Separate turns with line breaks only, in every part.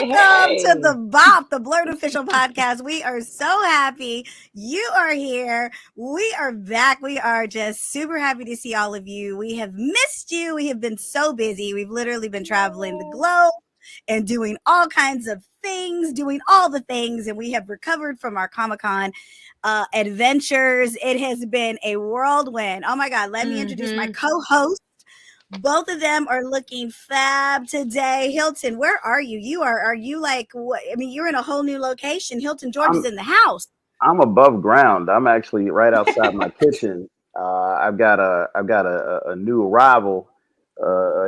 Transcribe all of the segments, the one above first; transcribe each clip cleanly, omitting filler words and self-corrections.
Welcome to the
hey.
BOP, the BLERD official podcast. We are so happy you are here. We are back. We are just super happy to see all of you. We have missed you. We have been so busy. We've literally been traveling the globe and doing all kinds of things, doing all the things, and we have recovered from our Comic-Con adventures. It has been a whirlwind. Oh my God, let me introduce my co-host. Both of them are looking fab today. Hilton, where are you? Are you like what? I mean, you're in a whole new location. Hilton George is
I'm
in the house.
I'm above ground. I'm actually right outside my kitchen. I've got a new arrival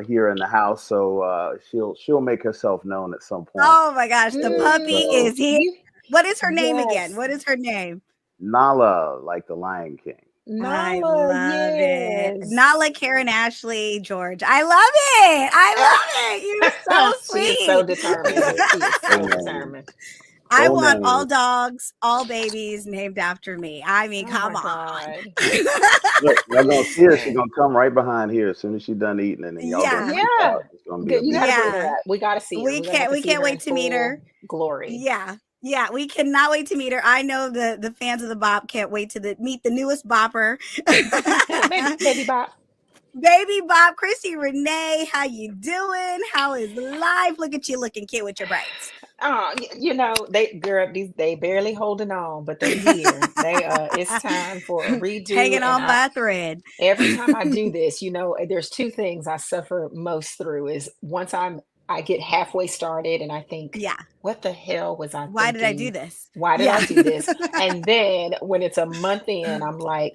here in the house, so she'll make herself known at some point.
Oh my gosh, the puppy
So
is here. What is her name again?
Yes.
What is her name?
Nala, like the Lion King.
I
Nala,
love it.
yes.
Not like Karan Ashley, George. I love it. I love it. You're so
She is so
sweet.
determined. She is so
Amen.
determined.
I
Full
want
name.
all dogs, all babies named after me. I mean,
Oh
come
my
on.
God.
Look, y'all gonna see her. She's gonna come right behind here as soon as she's done eating, and then y'all
Yeah.
gonna freak
Yeah.
out. It's gonna be
Good. You gotta
amazing.
bring her
Yeah.
up. We gotta see her.
We
We're gonna have
can't
to see her
wait
in
to meet her.
full glory.
Yeah, we cannot wait to meet her. I know the fans of the Bop can't wait to meet the newest Bopper.
Baby Bop.
Baby Bop, Christi Renee, how you doing? How is life? Look at you looking cute with your braids.
Oh, you know, they barely holding on, but they here. It's time for a redo.
Hanging
And
on by a thread.
every time I do this, there's two things I suffer most through is once I get halfway started and I think,
Yeah.
what the hell was I
Why did I do
thinking?
this?
Why did
Yeah.
I do this? And then when it's a month in, I'm like,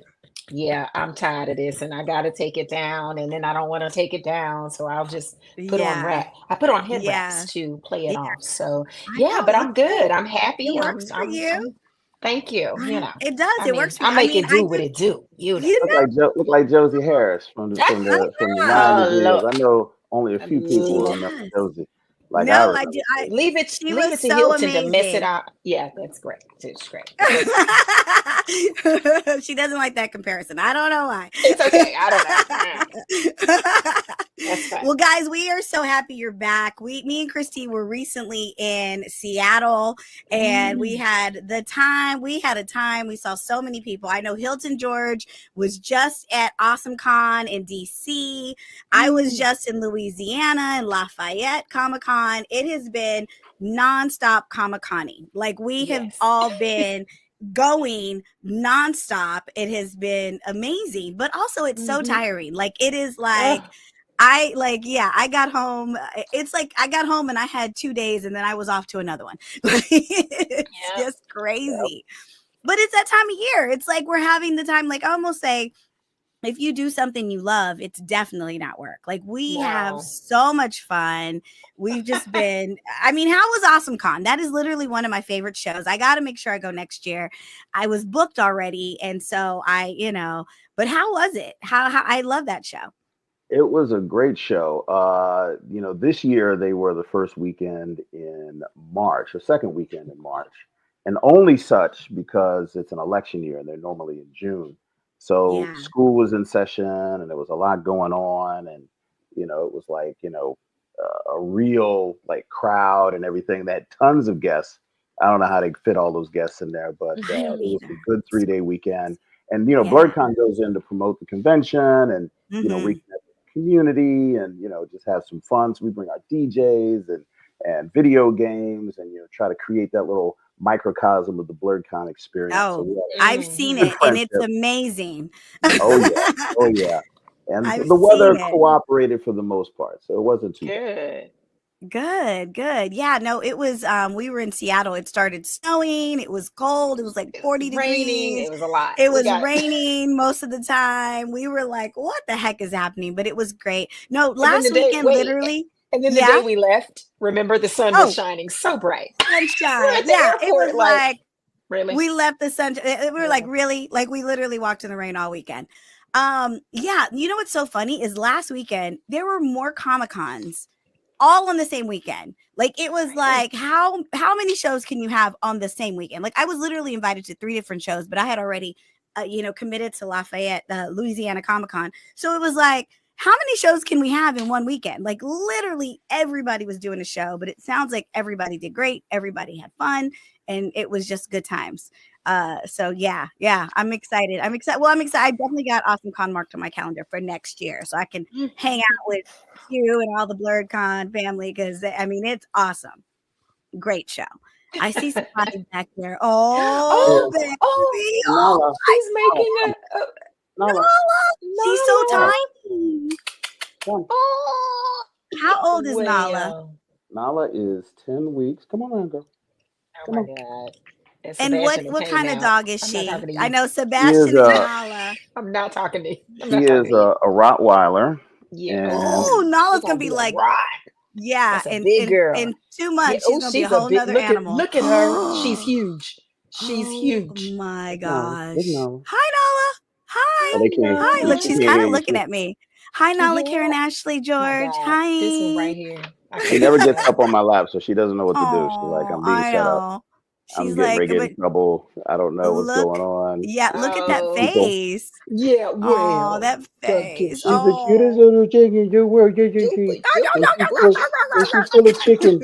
yeah, I'm tired of this and I got to take it down. And then I don't want to take it down. So I'll just put on
Yeah.
I put on head
Yeah.
wraps to play it
Yeah.
off. So
I
yeah,
know,
but
it
I'm
looks good.
good. I'm
It
happy.
works for you.
Thank you.
It does.
I
It
mean,
works for
I
you.
make it do what it do.
You
Look like Josie Harris from the
Oh,
90s years.
Lord.
I know only a few people
She
remember
does.
Josie. Like I
No, I
remember
do.
Josie.
She
Leave
was
it to
so
Hilton to mess it
amazing.
out. Yeah, that's great. It's great.
She doesn't like that comparison. I don't know why.
It's okay. I don't know. That's fine.
Well, guys, we are so happy you're back. Me and Christi were recently in Seattle, and we had a time. We saw so many people. I know Hilton George was just at Awesome Con in DC. I was just in Louisiana and Lafayette Comic-Con. It has been nonstop Comic-Conning. Like we have
Yes.
all been going nonstop. It has been amazing, but also it's so tiring. Like it is like I got home. It's like I got home and I had 2 days and then I was off to another one. It's just crazy. But it's that time of year. It's like we're having the time, like I almost say, if you do something you love, it's definitely not work. Like we have so much fun. We've just been, I mean, how was Awesome Con? That is literally one of my favorite shows. I got to make sure I go next year. I was booked already. And so but how was it? How I love that show.
It was a great show. This year they were the first weekend in March, or second weekend in March, and only such because it's an election year and they're normally in June. So school was in session and there was a lot going on, and it was like a real like crowd and everything. That tons of guests. I don't know how they fit all those guests in there, but it was a good 3-day weekend. And BlerdCon goes in to promote the convention and reconnect with the community and just have some fun. So we bring our DJs and video games and try to create that little microcosm of the BlerdCon experience.
Oh,
So
I've seen it and it's amazing.
Oh yeah. And the weather cooperated for the most part, so it wasn't too bad.
Good. Yeah, no, it was we were in Seattle. It started snowing, it was cold, it was like 40 degrees.
It was a lot.
It was raining most of the time. We were like, what the heck is happening? But it was great. No, last weekend literally.
And then the day we left, remember the sun was shining so bright.
Sunshine. Yeah, it was like
really.
We left the sun. We were like, really? Like we literally walked in the rain all weekend. Yeah, you know what's so funny is last weekend there were more Comic-Cons all on the same weekend. Like it was like how many shows can you have on the same weekend? Like I was literally invited to 3 different shows, but I had already committed to Lafayette, Louisiana Comic-Con. So it was like how many shows can we have in one weekend? Like literally everybody was doing a show, but it sounds like everybody did great. Everybody had fun and it was just good times. So yeah, I'm excited. I'm excited. Well, I'm excited. I definitely got Awesome Con marked on my calendar for next year so I can hang out with you and all the BLERD Con family because I mean it's awesome. Great show. I see somebody back there. Oh, baby. Oh,
Nala,
she's making
Nala,
she's so
Nala.
tiny.
come.
Oh,
How old is Nala?
well.
Nala is 10 weeks. Come on, girl.
Oh
Come
my
on.
God. And
And what
Sebastian
what
came
kind of
out.
dog is
I'm not
she?
talking to
I
you.
know
She is
Sebastian is Nala.
I'm not talking to you. I'm
she
not talking
is
to you.
a Rottweiler,
Yeah.
and
Oh,
She's
Nala's gonna
gonna
be
be a
like,
rock.
yeah,
That's a big girl.
in 2
Yeah.
months she's
Oh,
gonna be a
she's a
whole
big
nother animal.
look at her. She's huge. She's
Oh
huge.
my
big Nala, big
gosh.
Nala.
Hi Nala.
Oh,
Hi.
they can't.
Hi. Look,
She
she's
can't
kind
hear
of
you.
looking at me. Hi Nala,
Yeah.
Karan Ashley,
Oh my
George.
God. This one
Hi.
right here. I
She
can't
never
wait.
gets up on my lap, so she doesn't know what to do. She's like,
Oh,
I'm being
I
set up.
know.
I'm
She's
getting
like,
ready to get
but
in trouble. I don't know what's
look,
going on.
yeah, look at that
Oh,
People.
face.
yeah.
Oh,
Well,
that face.
She's the cutest
Oh.
little thing in the world.
Joopy,
And
joopy,
she's full,
boosh.
and she's full of chicken.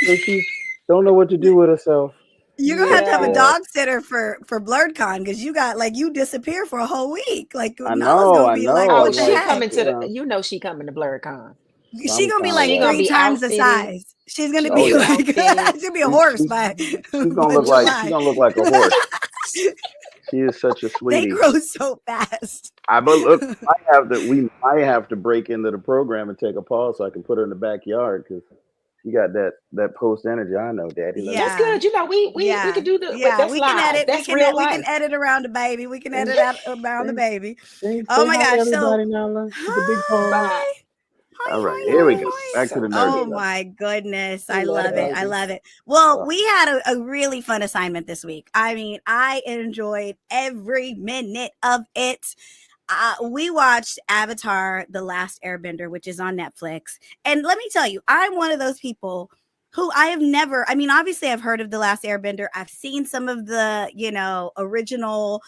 So she don't know what to do with herself.
You're gonna have a
Yeah.
Yeah,
dog sitter for BlerdCon because you got like you disappear for a whole week. Like
I
Nala's
know.
gonna
I
be like,
know.
Oh,
what
I'm
the
she
like,
heck?
coming to the. She coming to BlerdCon.
She
some
gonna be
kind of
like
She gonna
way.
3
be
times the
outfitted.
size. She's
She
gonna
gonna
Oh
be
be
yeah.
like
outfitted.
she'll be a horse
She's she's gonna
by
look like she's
July.
gonna look like a horse. She is such a
They
sweetie.
grow so fast.
But look, we might have to break into the program and take a pause so I can put her in the backyard because she got that post energy. I know, Daddy. Let me.
That's
Yeah.
good. You know, we
Yeah.
could do the. But
Yeah.
that's
We can
live.
edit.
That's real
We can
life.
edit around the baby. We can
Say,
edit out around the
say,
baby. Oh
say
my
hi to
gosh. So
everybody now. Take a big pause.
Bye.
hi.
All
Hi,
right,
hi,
here we
hi,
go.
hi.
Back to
So
the nerdy
Oh
cute.
stuff.
my goodness.
We
I
love the
love it. I
babies.
love it. Well,
Uh,
we had a really fun assignment this week. I mean, I enjoyed every minute of it. We watched Avatar: The Last Airbender, which is on Netflix. And let me tell you, I'm one of those people who I have never, I mean, obviously I've heard of The Last Airbender. I've seen some of the, original,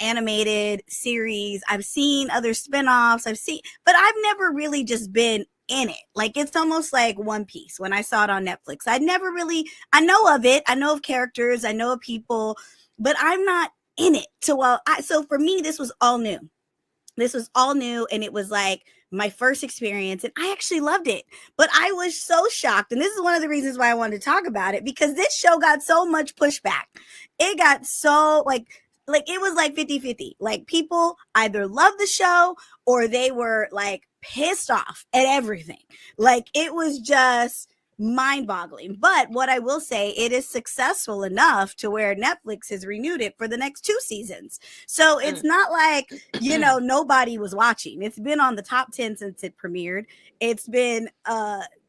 animated series. I've seen other spinoffs. But I've never really just been in it. Like it's almost like One Piece when I saw it on Netflix. I know of it. I know of characters. I know of people, but I'm not in it. So for me, this was all new. And it was like my first experience and I actually loved it. But I was so shocked, and this is one of the reasons why I wanted to talk about it, because this show got so much pushback. It got so like it was like 50-50. Like people either loved the show or they were like pissed off at everything. Like it was just mind-boggling. But what I will say, it is successful enough to where Netflix has renewed it for the next 2 seasons. So it's not like, nobody was watching. It's been on the top 10 since it premiered. It's been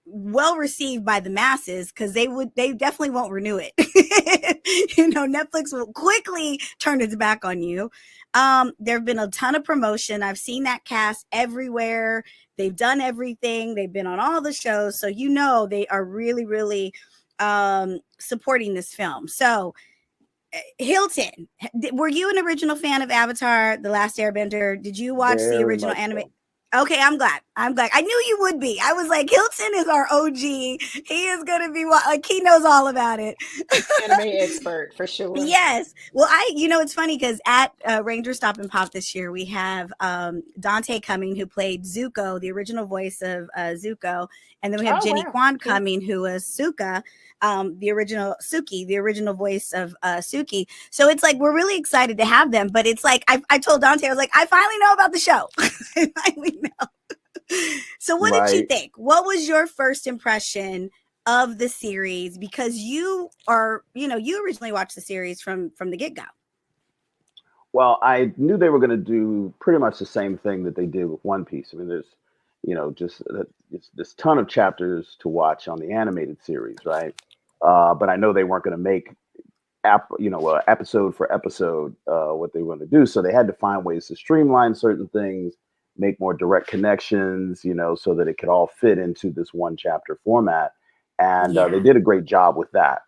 well received by the masses because they definitely won't renew it. Netflix will quickly turn its back on you. There have been a ton of promotion. I've seen that cast everywhere. They've done everything. They've been on all the shows. So they are really, really supporting this film. So Hilton, were you an original fan of Avatar: The Last Airbender? Did you watch the
very
original
much
anime?
so.
Okay, I'm glad. I knew you would be. I was like, Hilton is our OG. He is going to be like, he knows all about it.
Anime expert for sure.
Yes. Well, it's funny because at Ranger Stop and Pop this year, we have Dante Cumming, who played Zuko, the original voice of Zuko. And then we have
Oh
Jenny
wow.
Kwan
Cool.
Cumming, who was Suka, the original Suki, the original voice of Suki. So it's like, we're really excited to have them. But it's like, I told Dante, I was like, I finally know about the show. I finally know. So what did you
Right.
think? What was your first impression of the series? Because you originally watched the series from the get-go.
Well, I knew they were going to do pretty much the same thing that they did with One Piece. I mean, there's, just it's this ton of chapters to watch on the animated series, right? But I know they weren't going to make episode for episode what they were going to do. So they had to find ways to streamline certain things, make more direct connections, so that it could all fit into this one chapter format. And they did a great job with that.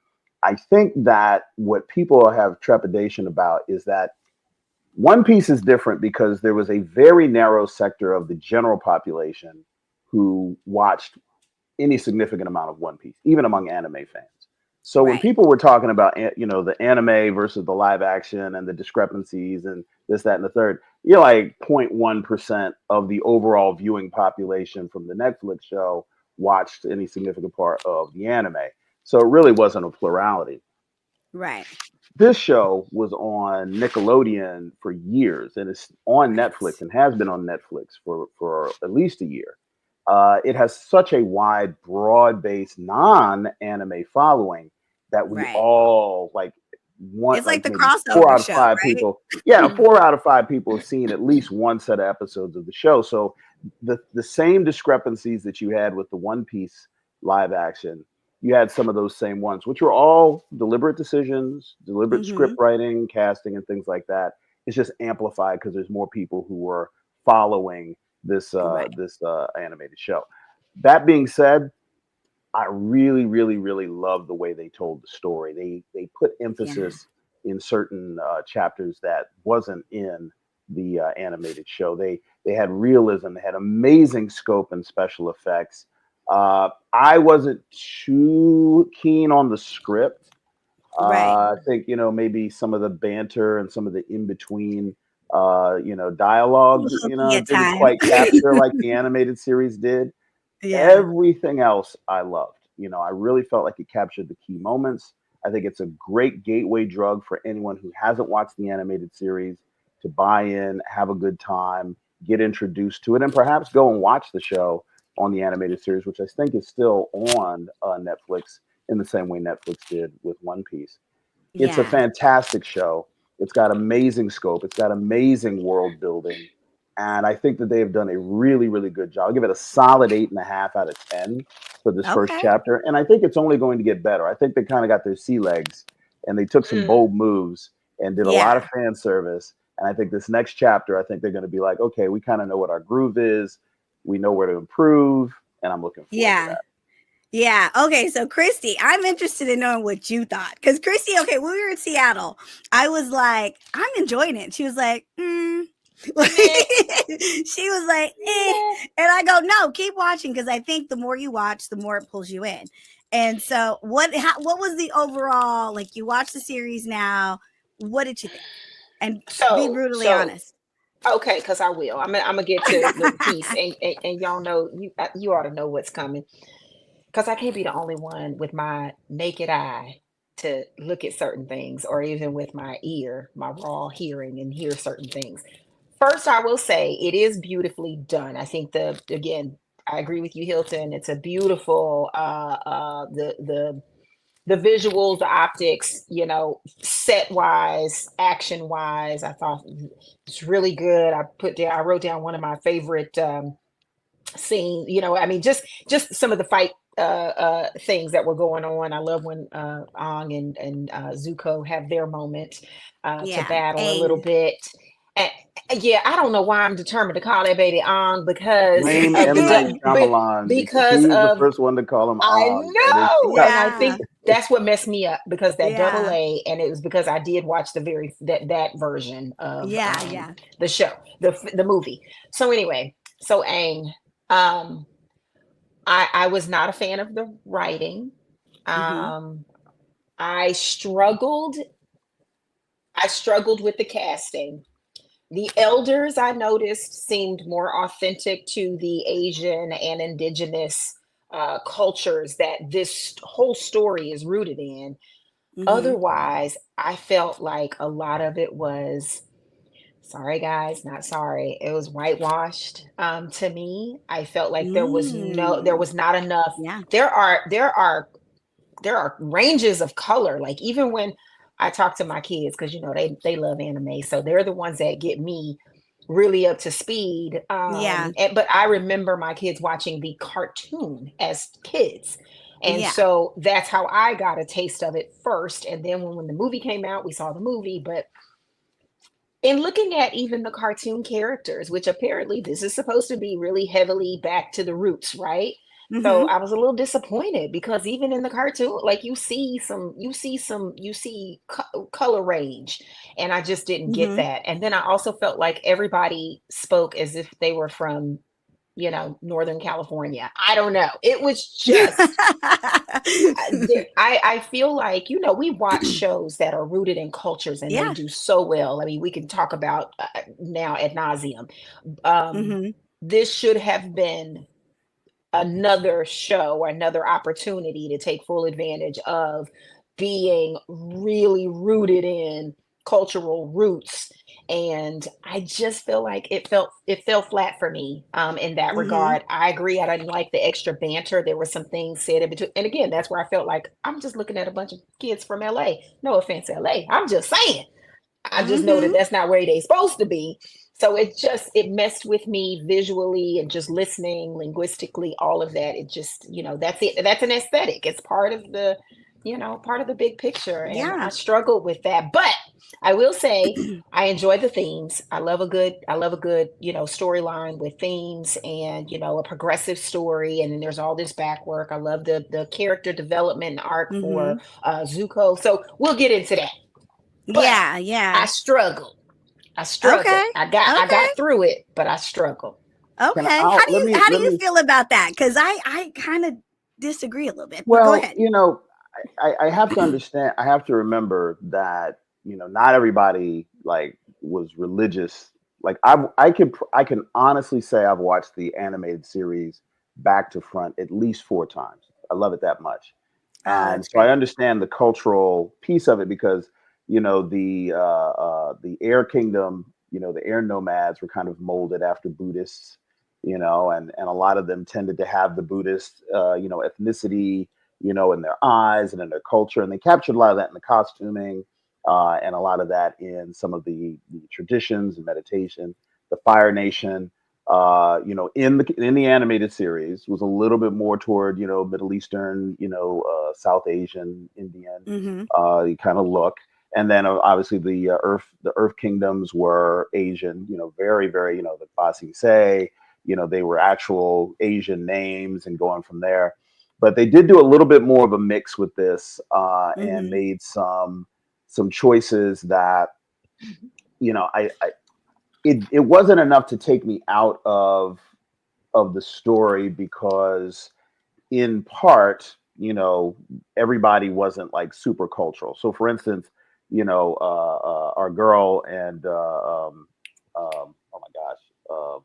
I think that what people have trepidation about is that One Piece is different because there was a very narrow sector of the general population who watched any significant amount of One Piece, even among anime fans. So when
Right.
people were talking about, the anime versus the live action and the discrepancies and this, that, and the third, you're like 0.1% of the overall viewing population from the Netflix show watched any significant part of the anime. So it really wasn't a plurality.
Right.
This show was on Nickelodeon for years, and it's on
Right.
Netflix and has been on Netflix for at least a year. It has such a wide, broad-based non-anime following that we
Right.
all like want,
It's like
like
the
maybe four
crossover
out of
show,
five
right?
people. Yeah, 4 out of 5 people have seen at least one set of episodes of the show. So the same discrepancies that you had with the One Piece live action, you had some of those same ones, which were all deliberate decisions, deliberate script
Mm-hmm.
writing, casting, and things like that. It's just amplified because there's more people who were following
Right.
this animated show. That being said, I really, really, really love the way they told the story. They put
Yeah.
emphasis in certain chapters that wasn't in the animated show. They had realism. They had amazing scope and special effects. I wasn't too keen on the script.
Right.
I think maybe some of the banter and some of the in between dialogue
Hokey at
didn't
times.
quite capture like the animated series did.
Yeah.
Everything else I loved. I really felt like it captured the key moments. I think it's a great gateway drug for anyone who hasn't watched the animated series to buy in, have a good time, get introduced to it, and perhaps go and watch the show on the animated series, which I think is still on Netflix in the same way Netflix did with One Piece. It's a
Yeah.
fantastic show. It's got amazing scope. It's got amazing world building. And I think that they have done a really, really good job. I'll give it a solid 8.5 out of 10 for this first
Okay.
chapter. And I think it's only going to get better. I think they kind of got their sea legs and they took some
Mm.
bold moves and did a lot
Yeah.
of fan service. And I think this next chapter, I think they're going to be like, okay, we kind of know what our groove is. We know where to improve. And I'm looking forward to
Yeah.
that.
Yeah. Okay. So, Christy, I'm interested in knowing what you thought. Because, Christy, okay, when we were in Seattle, I was like, I'm enjoying it. She was like, she
Meh,
was like, eh.
meh.
And I go, no, keep watching. Because I think the more you watch, the more it pulls you in. And so, what was the overall, like, you watch the series now? What did you think? And be
So,
brutally
so
honest.
okay, because I will. I'm gonna get to the piece, and y'all know you ought to know what's coming. Because I can't be the only one with my naked eye to look at certain things, or even with my ear, my raw hearing, and hear certain things. First, I will say it is beautifully done. I think again, I agree with you, Hilton. It's a beautiful the visuals, the optics, set wise, action wise. I thought it's really good. I wrote down one of my favorite scene, I mean, just some of the fight things that were going on. I love when Ong and Zuko have their moment to
Yeah.
battle a little
Aang.
bit. And yeah, I don't know why I'm determined to call that baby Ong because
Blame
of
M. Night
Aang.
Shyamalan because
because
he's the
of
first one to call him
I
Og. And it's
know, and I
Yeah.
think that's what messed me up because that double
Yeah.
A, and it was because I did watch that version of
Yeah. Yeah.
the show, the movie. So anyway, so Aang, um, I was not a fan of the writing.
Mm-hmm.
Um, I struggled. I struggled with the casting. The elders I noticed seemed more authentic to the Asian and indigenous cultures that this whole story is rooted in.
Mm-hmm.
Otherwise, I felt like a lot of it was sorry, guys, not sorry. It was whitewashed to me. I felt like there
Mm.
was not enough.
Yeah.
There are there are there are ranges of color. Like even when I talk to my kids, because they love anime, so they're the ones that get me really up to speed.
Yeah.
But I remember my kids watching the cartoon as kids. And
Yeah.
so that's how I got a taste of it first. And then when the movie came out, we saw the movie. But in looking at even the cartoon characters, which apparently this is supposed to be really heavily back to the roots, right? So
Mhm.
I was a little disappointed because even in the cartoon, like you see color range, and I just didn't get
Mhm.
that. And then I also felt like everybody spoke as if they were from, Northern California. I don't know. It was just I feel like, we watch shows that are rooted in cultures and they
Yeah.
do so well. I mean, we can talk about now ad nauseum. Um,
Mhm.
this should have been another show or another opportunity to take full advantage of being really rooted in cultural roots. And I just feel like it fell flat for me, in that
Mhm.
regard. I agree, I didn't like the extra banter. There were some things said in between, and again, that's where I felt like I'm just looking at a bunch of kids from LA. No offense, LA, I'm just saying. I just know that
Mhm.
that's not where they supposed to be. So it messed with me visually and just listening, linguistically, all of that. It just, that's it. That's an aesthetic. It's part of the big picture. And I
Yeah.
struggled with that. But I will say I enjoy the themes. I love a good, storyline with themes and, a progressive story. And then there's all this back work. I love the character development and arc for
Mhm.
Zuko. So we'll get into that. But
Yeah,
I
yeah.
struggled. I struggled.
Okay.
I
Okay.
got through it, but I struggled.
Can I,
Okay.
I'll, let me
How do
let
you
me
feel about that? Cuz I kind of disagree a little bit, but go
well,
ahead.
I have to understand, I have to remember that, not everybody like was religious. Like I can honestly say I've watched the animated series back to front at least 4 times. I love it that much.
Oh,
And
that's
so I
great.
understand the cultural piece of it because, the air kingdom, the air nomads were kind of molded after Buddhists, and a lot of them tended to have the Buddhist, ethnicity, in their eyes and in their culture. And they captured a lot of that in the costuming, and a lot of that in some of the traditions and meditation. The Fire Nation, in the animated series, was a little bit more toward, Middle Eastern, South Asian, Indian,
Mhm.
kind of look. And then obviously the Earth kingdoms were Asian, very very, the Basi Say, they were actual Asian names and going from there. But they did do a little bit more of a mix with this, and
Mhm.
made some choices that, I it wasn't enough to take me out of the story because in part, everybody wasn't like super cultural. So for instance, our girl and oh my gosh,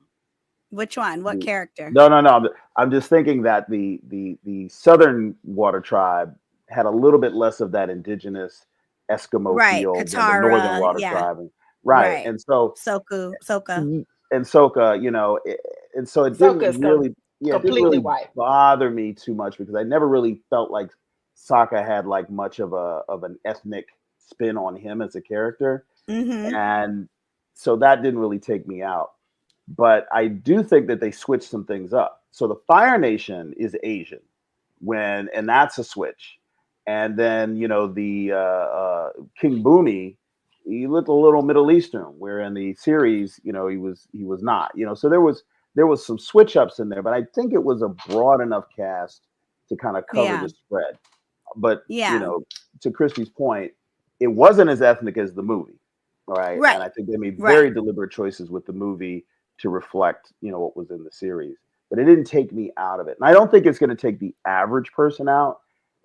Which one? What
the,
character?
no, no, no. I'm just thinking that the Southern Water Tribe had a little bit less of that indigenous Eskimo
Right.
feel than the Northern
Katara.
Water
Yeah.
Tribe, right?
Right.
And so
Soka.
and Soka, and so it
Soka's
didn't really, yeah, it didn't
completely
really
white.
bother me too much because I never really felt like Sokka had like much of an ethnic spin on him as a character,
Mhm.
and so that didn't really take me out. But I do think that they switched some things up. So the Fire Nation is Asian, and that's a switch. And then the King Boomy, he looked a little Middle Eastern, where in the series, he was not. So there was some switch ups in there, but I think it was a broad enough cast to kind of cover
Yeah.
the spread. But
Yeah.
to Christie's point, it wasn't as ethnic as the movie, all right? And
Right.
I think they made
Right.
very deliberate choices with the movie to reflect, what was in the series. But it didn't take me out of it, and I don't think it's going to take the average person out.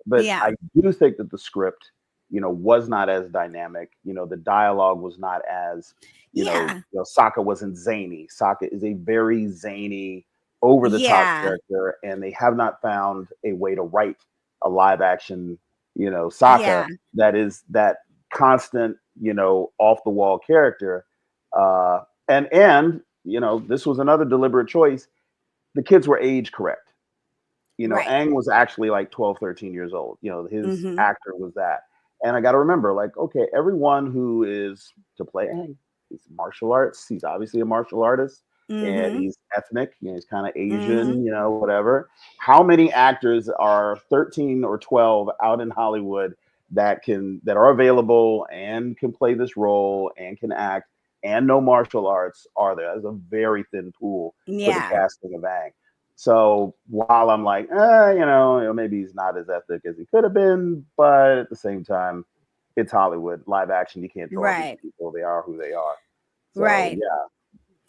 But
Yeah.
I do think that the script, was not as dynamic. The dialogue was not as,
Yeah.
Sokka wasn't zany. Sokka is a very zany, over the top
Yeah.
character, and they have not found a way to write a live action, Sokka
Yeah.
that is that constant, off the wall character. Uh, and this was another deliberate choice. The kids were age correct.
Right.
Aang was actually like 12, 13 years old. His
Mhm.
actor was that. And I got to remember, like, okay, everyone who is to play Aang, he's martial arts. He's obviously a martial artist, and
Mhm.
he's ethnic. He's kind of
Mhm.
Asian, whatever. How many actors are 13 or 12 out in Hollywood that are available and can play this role and can act and know martial arts are there? That's a very thin pool for the
Yeah.
casting of Aang. So while I'm like, maybe he's not as epic as he could have been, but at the same time, it's Hollywood, live action. You can't draw these
Right.
people; they are who they are. So
Right.
yeah,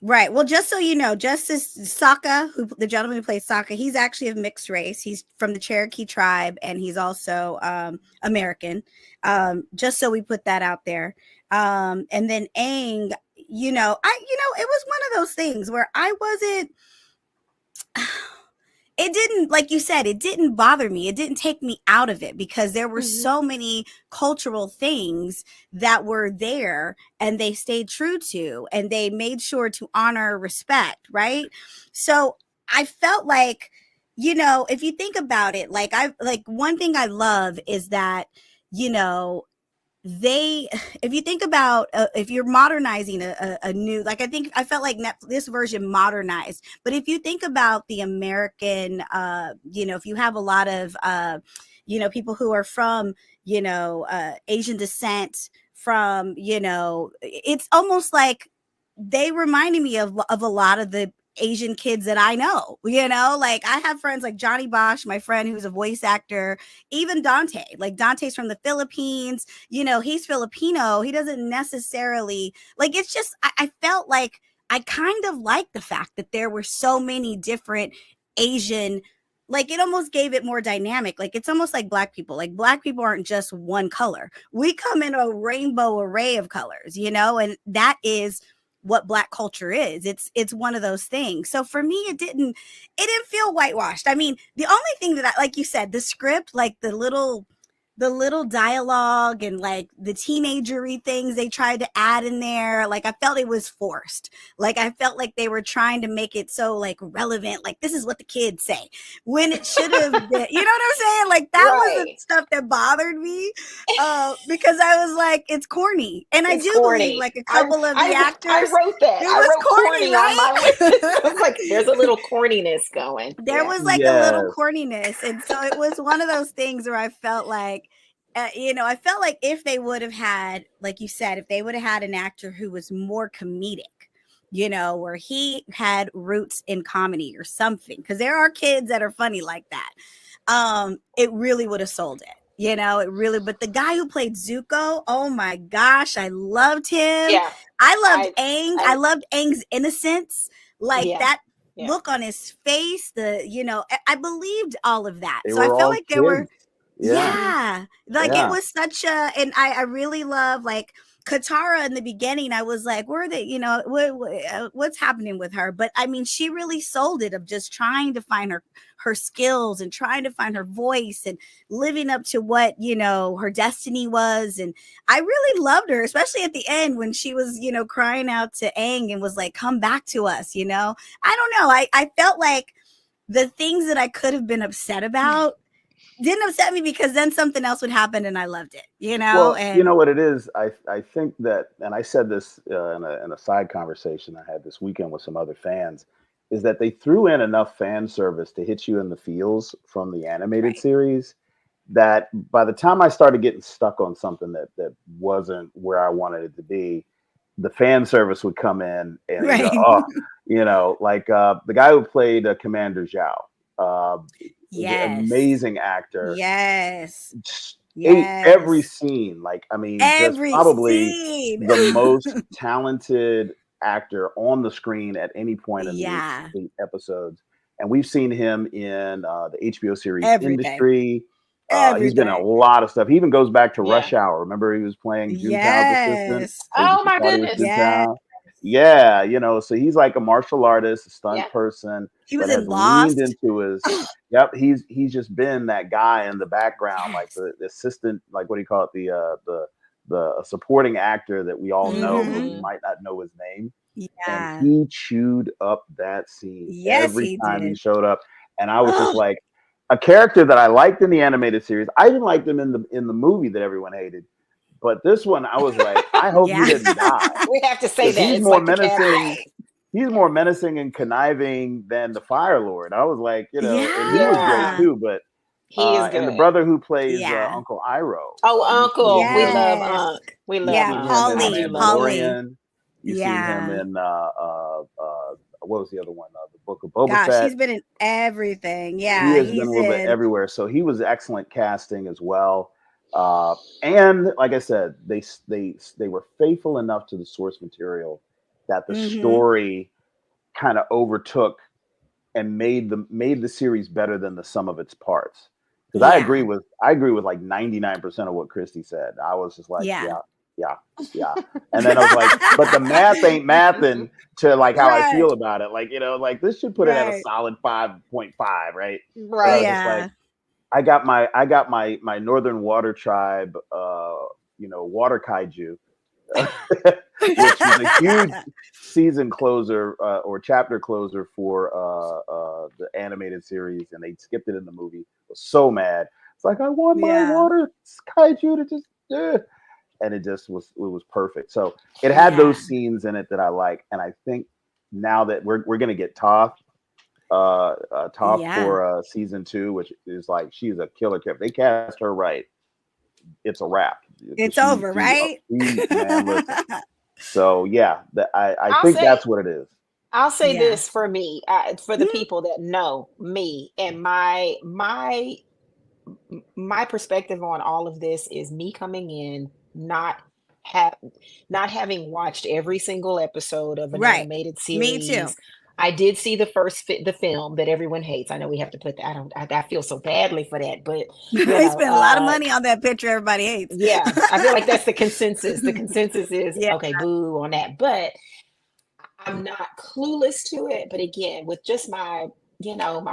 Right. Well, just so you know, Justice Sokka, who the gentleman who plays Sokka, he's actually of mixed race. He's from the Cherokee tribe, and he's also American. Just so we put that out there. And then Aang, it was one of those things where I wasn't. It didn't, like you said, it didn't bother me. It didn't take me out of it because there were so many cultural things that were there and they stayed true to, and they made sure to honor respect, right? So I felt like, if you think about it, like one thing I love is that, you know, they if you think about if you're modernizing a new, like I felt like this version modernized, but if you think about the American, if you have a lot of people who are from Asian descent, from it's almost like they reminded me of a lot of the Asian kids that I know, like I have friends like Johnny Bosch, my friend who's a voice actor, even Dante, like Dante's from the Philippines, he's Filipino. He doesn't necessarily like, it's just, I felt like I kind of like the fact that there were so many different Asian, like it almost gave it more dynamic. Like it's almost like black people. Like black people aren't just one color. We come in a rainbow array of colors, and that is what black culture is. It's one of those things. So for me, it didn't feel whitewashed. I mean, the only thing that like you said, the script, like the little dialogue and like the teenagery things they tried to add in there, like I felt it was forced. Like I felt like they were trying to make it so like relevant, like this is what the kids say, when it should have been, you know what I'm saying? Like that was the stuff that bothered me, because I was like, it's corny. And I do believe like a couple of the actors,
I wrote that.
it
I
was
wrote corny
right?
on my list. I was like, there's a little corniness going.
There was like a little corniness. And so it was one of those things where I felt like, I felt like if they would have had, like you said, if they would have had an actor who was more comedic, where he had roots in comedy or something, because there are kids that are funny like that, it really would have sold it. It really, but the guy who played Zuko, oh my gosh, I loved him.
Yeah.
I loved Aang. I loved Aang's innocence, like that look on his face, I believed all of that. So I felt like there were, like it was such a, and I really love like Katara in the beginning. I was like, where are they, what's happening with her? But I mean, she really sold it, of just trying to find her skills and trying to find her voice and living up to what, her destiny was. And I really loved her, especially at the end when she was, crying out to Aang and was like, come back to us, I don't know. I felt like the things that I could have been upset about didn't upset me, because then something else would happen and I loved it,
Well,
and
you know what it is? I think that, and I said this in a side conversation I had this weekend with some other fans, is that they threw in enough fan service to hit you in the feels from the animated series, that by the time I started getting stuck on something that wasn't where I wanted it to be, the fan service would come in and go, like the guy who played Commander Zhao. Amazing actor.
Yes.
Every scene. Like, I mean, just probably the most talented actor on the screen at any point in the episodes. And we've seen him in the HBO series Industry. He's been in a lot of stuff. He even goes back to Rush Hour. Remember, he was playing Toontown's assistant.
Oh my goodness.
Yeah, so he's like a martial artist, a stunt person.
He was in Lost.
Leaned into his. He's just been that guy in the background, like the assistant, like what do you call it, the supporting actor that we all know, but we might not know his name. And he chewed up that scene every time he showed up, and I was just like, a character that I liked in the animated series. I even liked him in the movie that everyone hated. But this one, I was like, I hope he didn't die.
We have to say that.
He's more menacing. He's more menacing and conniving than the Fire Lord. I was like, and he was great too. But
he is good.
And the brother who plays Uncle Iroh.
Oh, Uncle. We love Unc. We love Unc.
Pauline.
You've seen him in what was the other one? The Book of Boba
Gosh,
Fett.
he's been in everything.
He
Yeah,
has been a
he's
little bit
in.
everywhere, so he was excellent casting as well. And like I said, they were faithful enough to the source material that the
Mm-hmm.
story kind of overtook and made the series better than the sum of its parts. Because
Yeah,
I agree with like 99% of what Christy said. I was just like,
yeah.
yeah, yeah, yeah. And then I was like, but the math ain't mathing to like how I
Right,
feel about it. Like, like this should put it at a
right.
solid 5.5, right? But I was
Right.
just like,
Yeah.
I got my Northern Water Tribe water kaiju, which was a huge season closer or chapter closer for the animated series, and they skipped it in the movie. I was so mad. It's like I want my
Yeah,
water kaiju to just, and it was perfect. So it had
yeah,
those scenes in it that I like, and I think now that we're gonna get Toph. Toph
yeah.
for season 2, which is like she's a killer character. They cast her right, it's a wrap. Because
It's over, right?
man, listen. So yeah, I
I'll
think
say
that's what it is.
I'll say
Yeah.
this for me, for the
Mm,
people that know me and my perspective on all of this is me coming in have not having watched every single episode of an
right.
animated
Me too.
series. I did see the film that everyone hates. I know we have to put that. I feel so badly for that, but you
We
know,
spent a lot of money on that picture everybody hates.
yeah, I feel like that's the consensus. The consensus is
Yeah.
okay, boo on that. But I'm not clueless to it. But again, with just my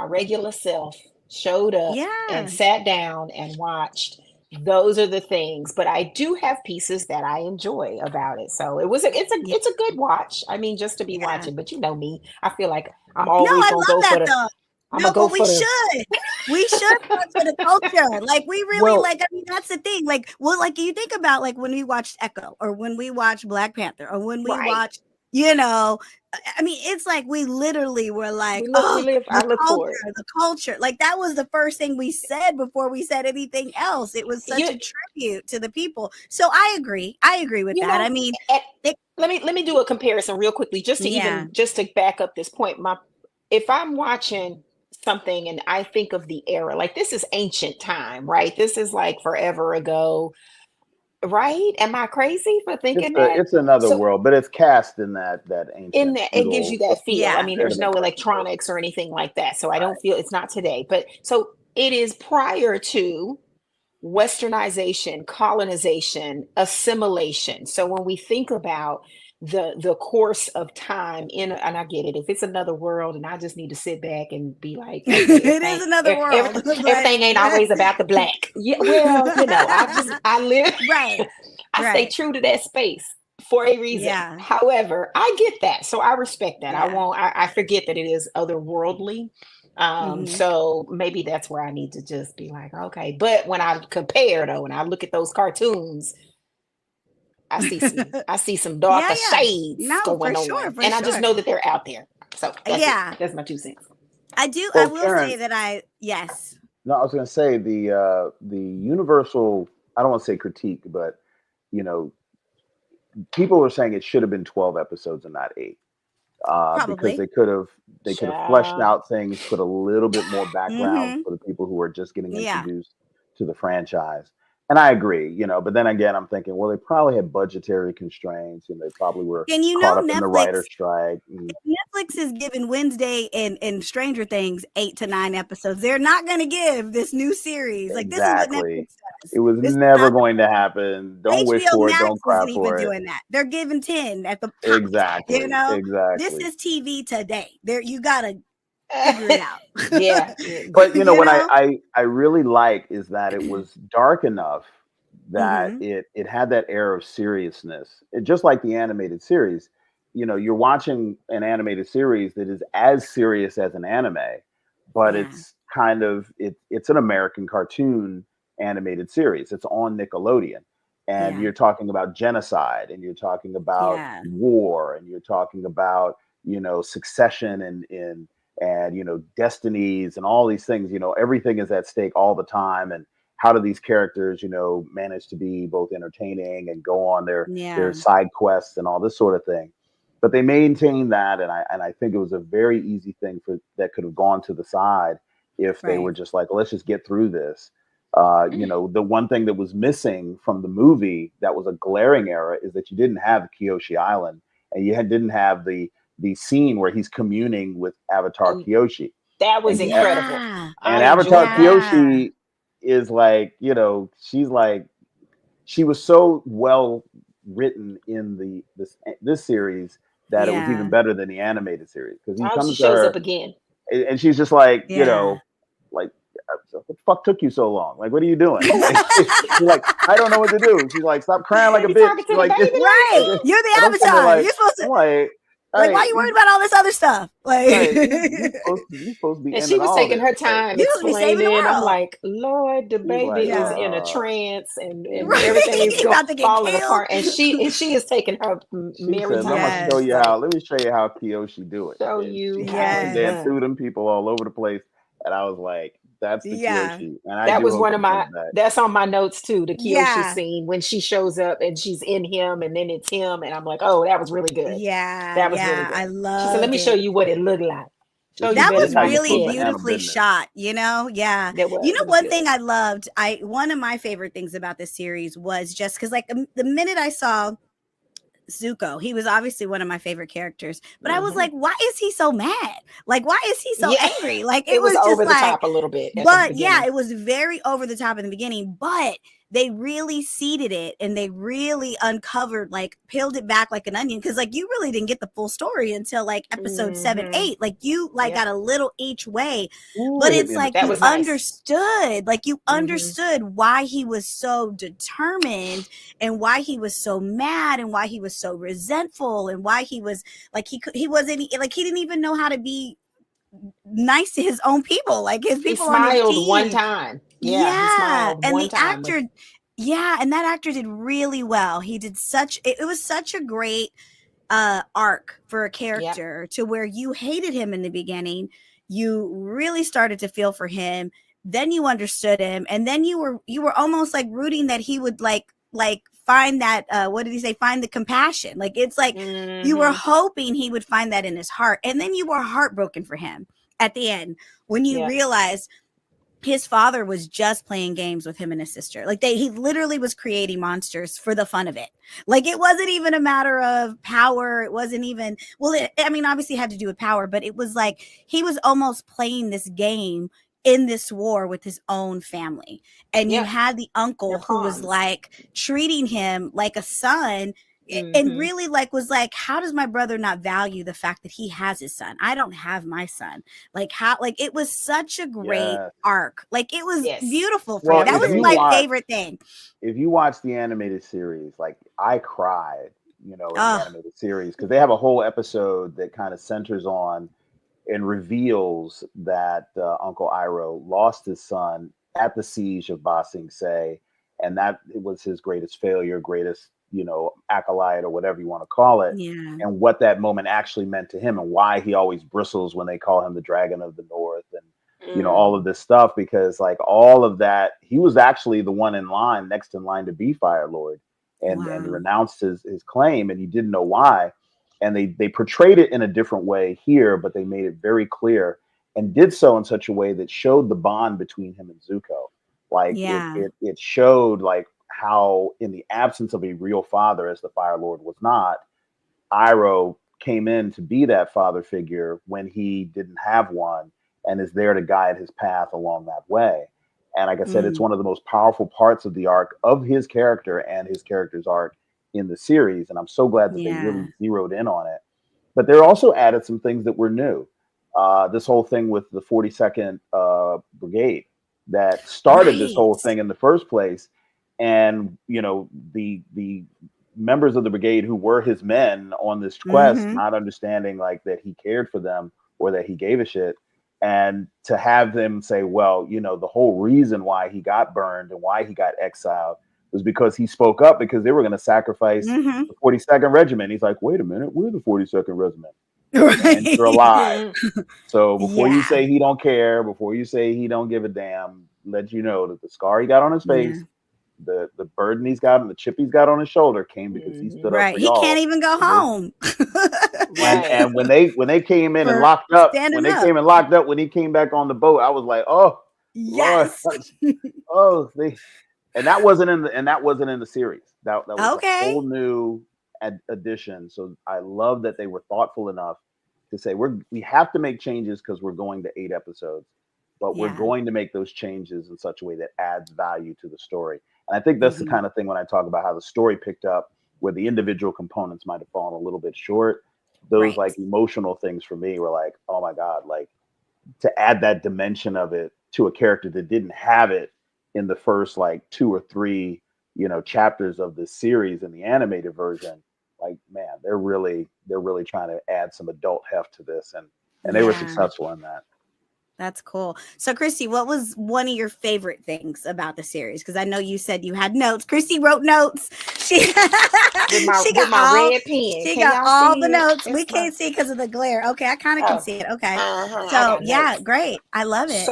regular self showed up and
Yeah.
sat down and watched. Those are the things. But I do have pieces that I enjoy about it. So
Yeah.
it's a good watch. I mean, just to be
Yeah.
watching. But you know me, I feel like I'm
No,
always
I
gonna
love
go for
that
the.
though.
I'm
No,
gonna go
but we
for the.
should. We should for the culture. Like we really
Well,
like. I mean, that's the thing. Like, well, like you think about like when we watched Echo, or when we watched Black Panther, or when we
Right.
watched, you know, I mean, it's like we literally were like,
We look. We
oh,
live.
the
I look
culture,
for it.
the culture. Like that was the first thing we said before we said anything else. It was such
You
a tribute to the people. So I agree. I agree with
you
that. I
know.
mean,
At,
it,
let me do a comparison real quickly,
yeah,
just to back up this point. If I'm watching something and I think of the era, like this is ancient time, right? This is like forever ago, right? Am I crazy for thinking that?
it's another
So
world, but it's cast in that
in
ancient
that, it gives you
feudal
that feel. I
yeah,
mean, there's no
rudimentary feel.
electronics or anything like that, so I don't
Right.
feel it's not today. But so it is prior to westernization, colonization, assimilation. So when we think about the course of time and I get it, if it's another world and I just need to sit back and be like, okay,
it is another world, but
everything ain't always about the black. Yeah, well, I live
right,
I stay
right,
true to that space for a reason.
yeah,
However, I get that. So I respect that.
yeah.
I forget that it is otherworldly.
Mhm.
So maybe that's where I need to just be like, okay. But when I compare though, when I look at those cartoons, I see some
Yeah,
darker
yeah.
shades
No,
going on.
for
And I just
sure.
know that they're out there. So that's it.
Yeah,
That's my 2 cents.
I
Well,
will say
Karen,
that yes.
no, I was going to say the universal. I don't want to say critique, but you know, people were saying it should have been 12 episodes and not 8. Because
Probably.
they could have fleshed
Child.
out things, put a little bit more background
Mhm.
for the people who are just getting
Yeah.
introduced to the franchise. And I agree, but then again, I'm thinking, well, they probably had budgetary constraints, and they probably were
And
caught up in the writer strike.
Netflix is giving Wednesday and Stranger Things 8 to 9 episodes. They're not going to give this new series. Like this is what
Exactly.
Netflix does.
It was
This is
never
not
going to happen. Don't wish
HBO
for it.
Max
Don't cry
isn't even
for it.
doing that. They're giving 10 at the tops. You
Exactly.
know, this
Exactly.
is TV today. There, you gotta figure it out.
Yeah. Yeah.
But
You
what
know.
I really like is that it was dark enough that
Hmm.
it had that air of seriousness. Just like the animated series, you're watching an animated series that is as serious as an anime, but
Yeah.
it's kind of it's an American cartoon animated series. It's on Nickelodeon. And
Yeah.
you're talking about genocide, and you're talking about
Yeah.
war, and you're talking about, succession and destinies and all these things. Everything is at stake all the time. And how do these characters manage to be both entertaining and go on their
Yeah.
side quests and all this sort of thing. but they maintained that, and I think it was a very easy thing for that could have gone to the side if they were
Right.
just like, let's just get through this. The one thing that was missing from the movie that was a glaring error is that you didn't have Kyoshi Island, and didn't have the scene where he's communing with Avatar
Oh,
Kyoshi,
that was
and
incredible.
Yeah.
and
I
Avatar
enjoyed that.
Yeah.
Kyoshi is like, she's like, she was so well written in this series that it was even
Yeah.
better than the animated series, because he
Oh, she
comes to
shows up
her
again.
and she's just like,
Yeah.
like, what the fuck took you so long? Like, what are you doing? Like, she's like, I don't know what to do. She's like, stop crying like
Why
a
you
bitch.
talking to the
Like,
baby like
Right.
like,
You're the
and I'm sitting there
Avatar.
like,
You're supposed to,
I'm like,
like, why are
hey,
you worried about all this other stuff? Like,
you supposed to be
And she
ending
was
all
taking
this.
her
Like,
time
you're supposed to be saving the
explaining. I'm
world.
like, Lord, the
she's
baby
like,
is
Yeah.
in a trance and everything's
Right. About to get
falling
killed.
apart. And she is taking her
she
merry
says, I'm gonna
time.
show
Yes.
you
Like,
how. Let me show you how Kiyoshi do it.
show
And
you
she
how
and
it's
then
Yes.
done.
threw them people all over the place. And I was like, that's the
Yeah.
Kiyoshi. And I
That
do
was
hope
one of
he
my
comes back.
that's on my notes too, the Kiyoshi
Yeah.
scene when she shows up and she's in him and then it's him and I'm like, oh, that was really good.
Yeah.
That was really
Yeah. I
good. She said, let
loved
me show
it.
you what it looked like. Show
This
you
is
That
better
this is
was
than
how
I
you're
can
really
supposed
tell
to
you.
handle
beautifully
business.
shot, Yeah.
That was, it was
One
good.
thing I loved, one of my favorite things about this series was just because, like, the minute I saw Zuko, he was obviously one of my favorite characters, but I was
Hmm.
like, why is he so mad? Like, why is he so
Yeah,
angry? Like, it
it was
was just
over the
like,
top a little bit at the
but yeah,
beginning.
it was very over the top in the beginning, but they really seeded it and they really uncovered, like, peeled it back like an onion. Cause like you really didn't get the full story until like episode 7,
Hmm.
8. Like you like
Yep,
got a little each way,
Ooh,
but
it hit
it's
me in the
like
that
you
was
face.
nice.
understood, like you
Hmm.
understood why he was so determined and why he was so mad and why he was so resentful and why he was like, he wasn't like, he didn't even know how to be nice to his own people, like his
He
people on his
smiled one
team.
time. Yeah, he
Yeah,
smiled
and
one
the
time.
actor, yeah, and that actor did really well. He did such it was such a great arc for a
Yep.
character to where you hated him in the beginning, you really started to feel for him, then you understood him, and then you were almost like rooting that he would like find that what did he say? Find the compassion. Like it's like you were
Hmm.
hoping he would find that in his heart, and then you were heartbroken for him at the end when you
Yep.
realized his father was just playing games with him and his sister. Like he literally was creating monsters for the fun of it. Like it wasn't even a matter of power. It wasn't even, well, I mean, obviously it had to do with power, but it was like he was almost playing this game in this war with his own family. And you
Yep.
had the
They're
uncle who was
pawns.
like treating him like a son, and
Hmm.
really like was like, how does my brother not value the fact that he has his son? I don't have my son. Like how, like it was such a great
Yeah.
arc. Like it was
Yes.
beautiful for me.
Well,
That was
That was
very
my
good.
favorite thing.
if you watch the animated series, like I cried, in the
Oh,
animated series, because they have a whole episode that kind of centers on and reveals that Uncle Iroh lost his son at the siege of Ba Sing Se, and that it was his greatest failure, greatest acolyte or whatever you want to call it,
yeah.
and what that moment actually meant to him, and why he always bristles when they call him the Dragon of the North, and all of
Mm.
this stuff, because like all of that, he was actually the one in line, next in line to be Fire Lord, and
Wow.
renounced his claim, and he didn't know why. And they portrayed it in a different way here, but they made it very clear and did so in such a way that showed the bond between him and Zuko. Like
Yeah.
it showed like how, in the absence of a real father, as the Fire Lord was not, Iroh came in to be that father figure when he didn't have one, and is there to guide his path along that way. And like I said, it's
Mm,
one of the most powerful parts of the arc of his character and his character's arc in the series. And I'm so glad that they
yeah.
really zeroed in on it. But they also added some things that were new. This whole thing with the 42nd Brigade that started this
Right.
whole thing in the first place, and the members of the brigade who were his men on this quest,
Mm-hmm.
not understanding like that he cared for them or that he gave a shit, and to have them say, well, the whole reason why he got burned and why he got exiled was because he spoke up, because they were going to sacrifice
Mm-hmm.
the 42nd Regiment. He's like, wait a minute, we're the 42nd Regiment. And you're
Right.
alive.
Mm.
So before you
Yeah.
say he don't care, before you say he don't give a damn, let you know that the scar he got on his
Yeah.
face, the burden he's got and the chip he's got on his shoulder came because he
Mhm.
stood up
Right.
for
He can't
y'all.
even go
And
home.
Right.
And when they came in and
For
locked up,
standing up.
when he came back on the boat, I was like, oh Lord,
Yes.
oh they, and that wasn't in the series. That was a
Okay.
whole new addition. So I love that they were thoughtful enough to say we have to make changes because we're going to 8 episodes, but we're
Yeah.
going to make those changes in such a way that adds value to the story. And I think that's the
Hmm.
kind of thing when I talk about how the story picked up, where the individual components might have fallen a little bit short. Those
Right.
like emotional things for me were like, oh my God, like to add that dimension of it to a character that didn't have it in the first like 2 or 3 chapters of the series in the animated version. Like, man, they're really trying to add some adult heft to this, and they were
Yeah.
successful in that.
That's cool. So, Christy, what was one of your favorite things about the series? Because I know you said you had notes. Christy wrote notes. She she
With
got
my
all
red pen.
she
Can
got
y'all
all the
see it?
notes. We
It's my
can't see because of the glare. Okay, I kind of can
oh,
see it. Okay,
I
so
got
yeah,
notes.
great. I love it.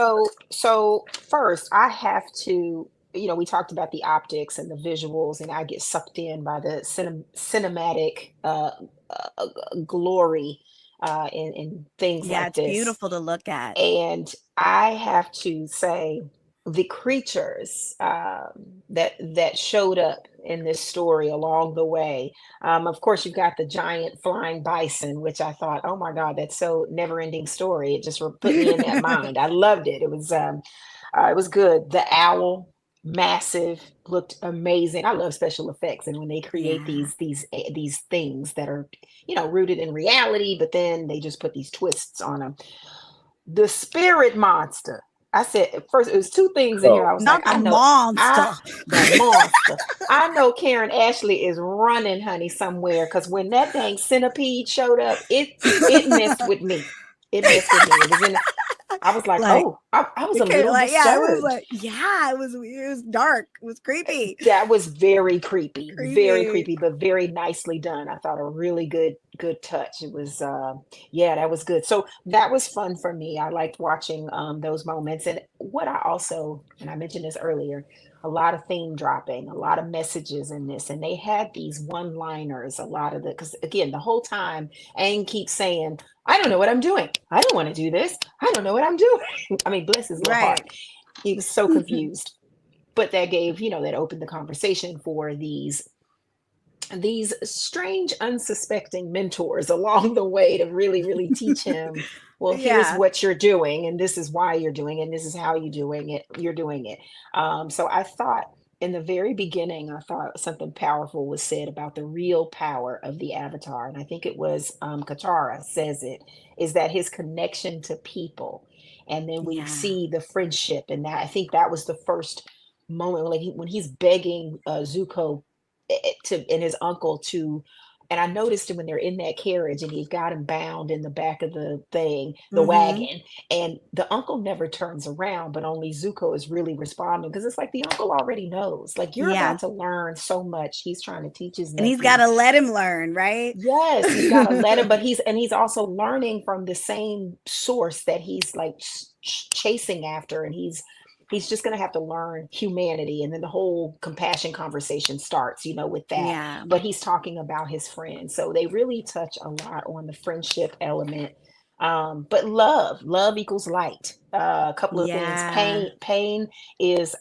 So first, I have to, we talked about the optics and the visuals, and I get sucked in by the cinematic glory in things
Yeah,
like
it's
this.
beautiful to look at.
And I have to say, the creatures that showed up in this story along the way. Of course, you've got the giant flying bison, which I thought, oh my God, that's so never-ending story. It just put me in that mind. I loved it. It was good. The owl, massive, looked amazing. I love special effects, and when they create
Yeah.
these things that are rooted in reality, but then they just put these twists on them. The spirit monster. I said at first it was two things in here.
Oh,
I was like,
Not the
I
monster.
the monster. I know Karen Ashley is running, honey, somewhere because when that dang centipede showed up, it messed with me. It messed with me. It was in. I was like,
Like,
oh, I was a
okay,
little
like, yeah, it was
disturbed.
like, yeah, it was dark. It was creepy.
That was very
Creepy.
creepy, but very nicely done. I thought a really good touch. It was yeah, that was good. So that was fun for me. I liked watching those moments. And what I also, and I mentioned this earlier, a lot of theme dropping, a lot of messages in this, and they had these one-liners, a lot of the, because again, the whole time Aang keeps saying, I don't know what I'm doing. I don't want to do this. I don't know what I'm doing. I mean, bless his little
Right.
heart. He was so confused, but that gave, that opened the conversation for these strange unsuspecting mentors along the way to really teach him, well, here's
Yeah.
what you're doing, and this is why you're doing it, and this is how you're doing it. So I thought in the very beginning, I thought something powerful was said about the real power of the avatar, and I think it was Katara says it, is that his connection to people. And then we
Yeah.
see the friendship, and that, I think that was the first moment, like when he's begging Zuko and his uncle to, and I noticed it when they're in that carriage and he's got him bound in the back of the
Mm-hmm.
wagon, and the uncle never turns around, but only Zuko is really responding because it's like the uncle already knows, like, you're
Yeah.
about to learn so much. He's trying to teach his
And he's got
nephew.
to let him learn, right?
Yes, he's got to let him, but he's also learning from the same source that he's like chasing after, and he's just going to have to learn humanity, and then the whole compassion conversation starts, with that.
Yeah.
But he's talking about his friends, so they really touch a lot on the friendship element. But love equals light. A couple of things.
Yeah.
Pain is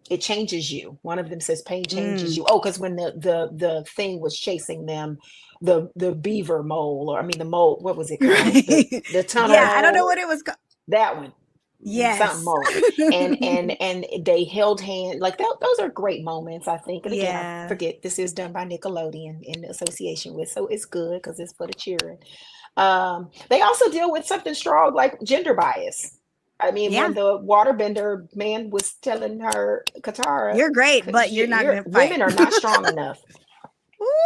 it changes you. One of them says pain changes
Mm.
you. Oh, because when the thing was chasing them, the beaver mole, or I mean the mole, what was it called? The tunnel
Yeah. I don't know
mole.
what it was called.
That one, something
Yes.
mole. And they held hand, like that. Those are great moments, I think. And again, I
Yeah.
forget this is done by Nickelodeon in association with, so it's good because it's for the children. They also deal with something strong like gender bias. I mean,
Yeah.
when the waterbender man was telling her, Katara,
You're great, but you're not going to fight.
women are not strong enough.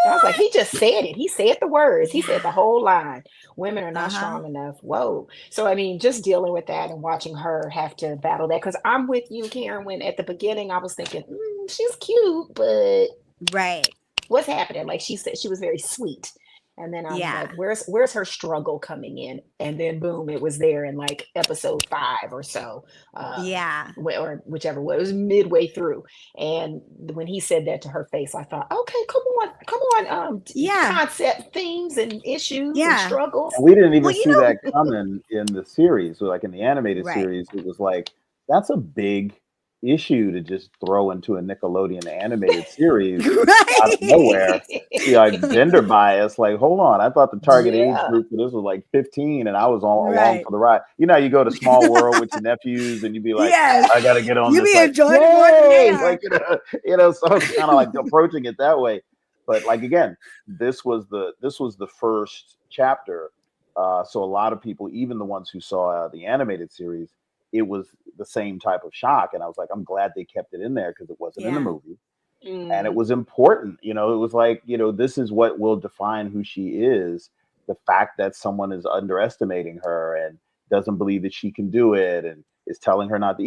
I was like, he just said it. He said the words. He said the
Yeah.
whole line. Women are not
Uh-huh.
strong enough. Whoa. So, I mean, just dealing with that and watching her have to battle that. Because I'm with you, Karen, when at the beginning I was thinking, she's cute, but
Right.
what's happening? Like she said, she was very sweet. And then I'm
Yeah.
like, where's her struggle coming in? And then boom, it was there in like episode 5 or so,
Yeah.
or whichever way. It was midway through. And when he said that to her face, I thought, okay, come on, come on,
Yeah.
concept, themes, and issues and
Yeah.
struggles.
And we didn't
Well,
even
you
see
know,
that coming in the series. So like in the animated
right.
series, it was like that's a big issue to just throw into a Nickelodeon animated series out of
Right.
nowhere. You know, like gender bias. Like, hold on, I thought the target age
Yeah,
group for this was like 15, and I was all along
Right.
for the ride. You know, you go to Small World with your nephews, and you'd be like,
Yes.
I got to get on
You
this.
be
Like,
enjoying it more than they
yay!
are.
Like, so I was kind of like approaching it that way. But like again, this was the first chapter, so a lot of people, even the ones who saw the animated series, it was the same type of shock, and I was like, I'm glad they kept it in there because it wasn't in the
Yeah.
movie, and it
mm,
was important. It was like, this is what will define who she is. The fact that someone is underestimating her and doesn't believe that she can do it and is telling her not to.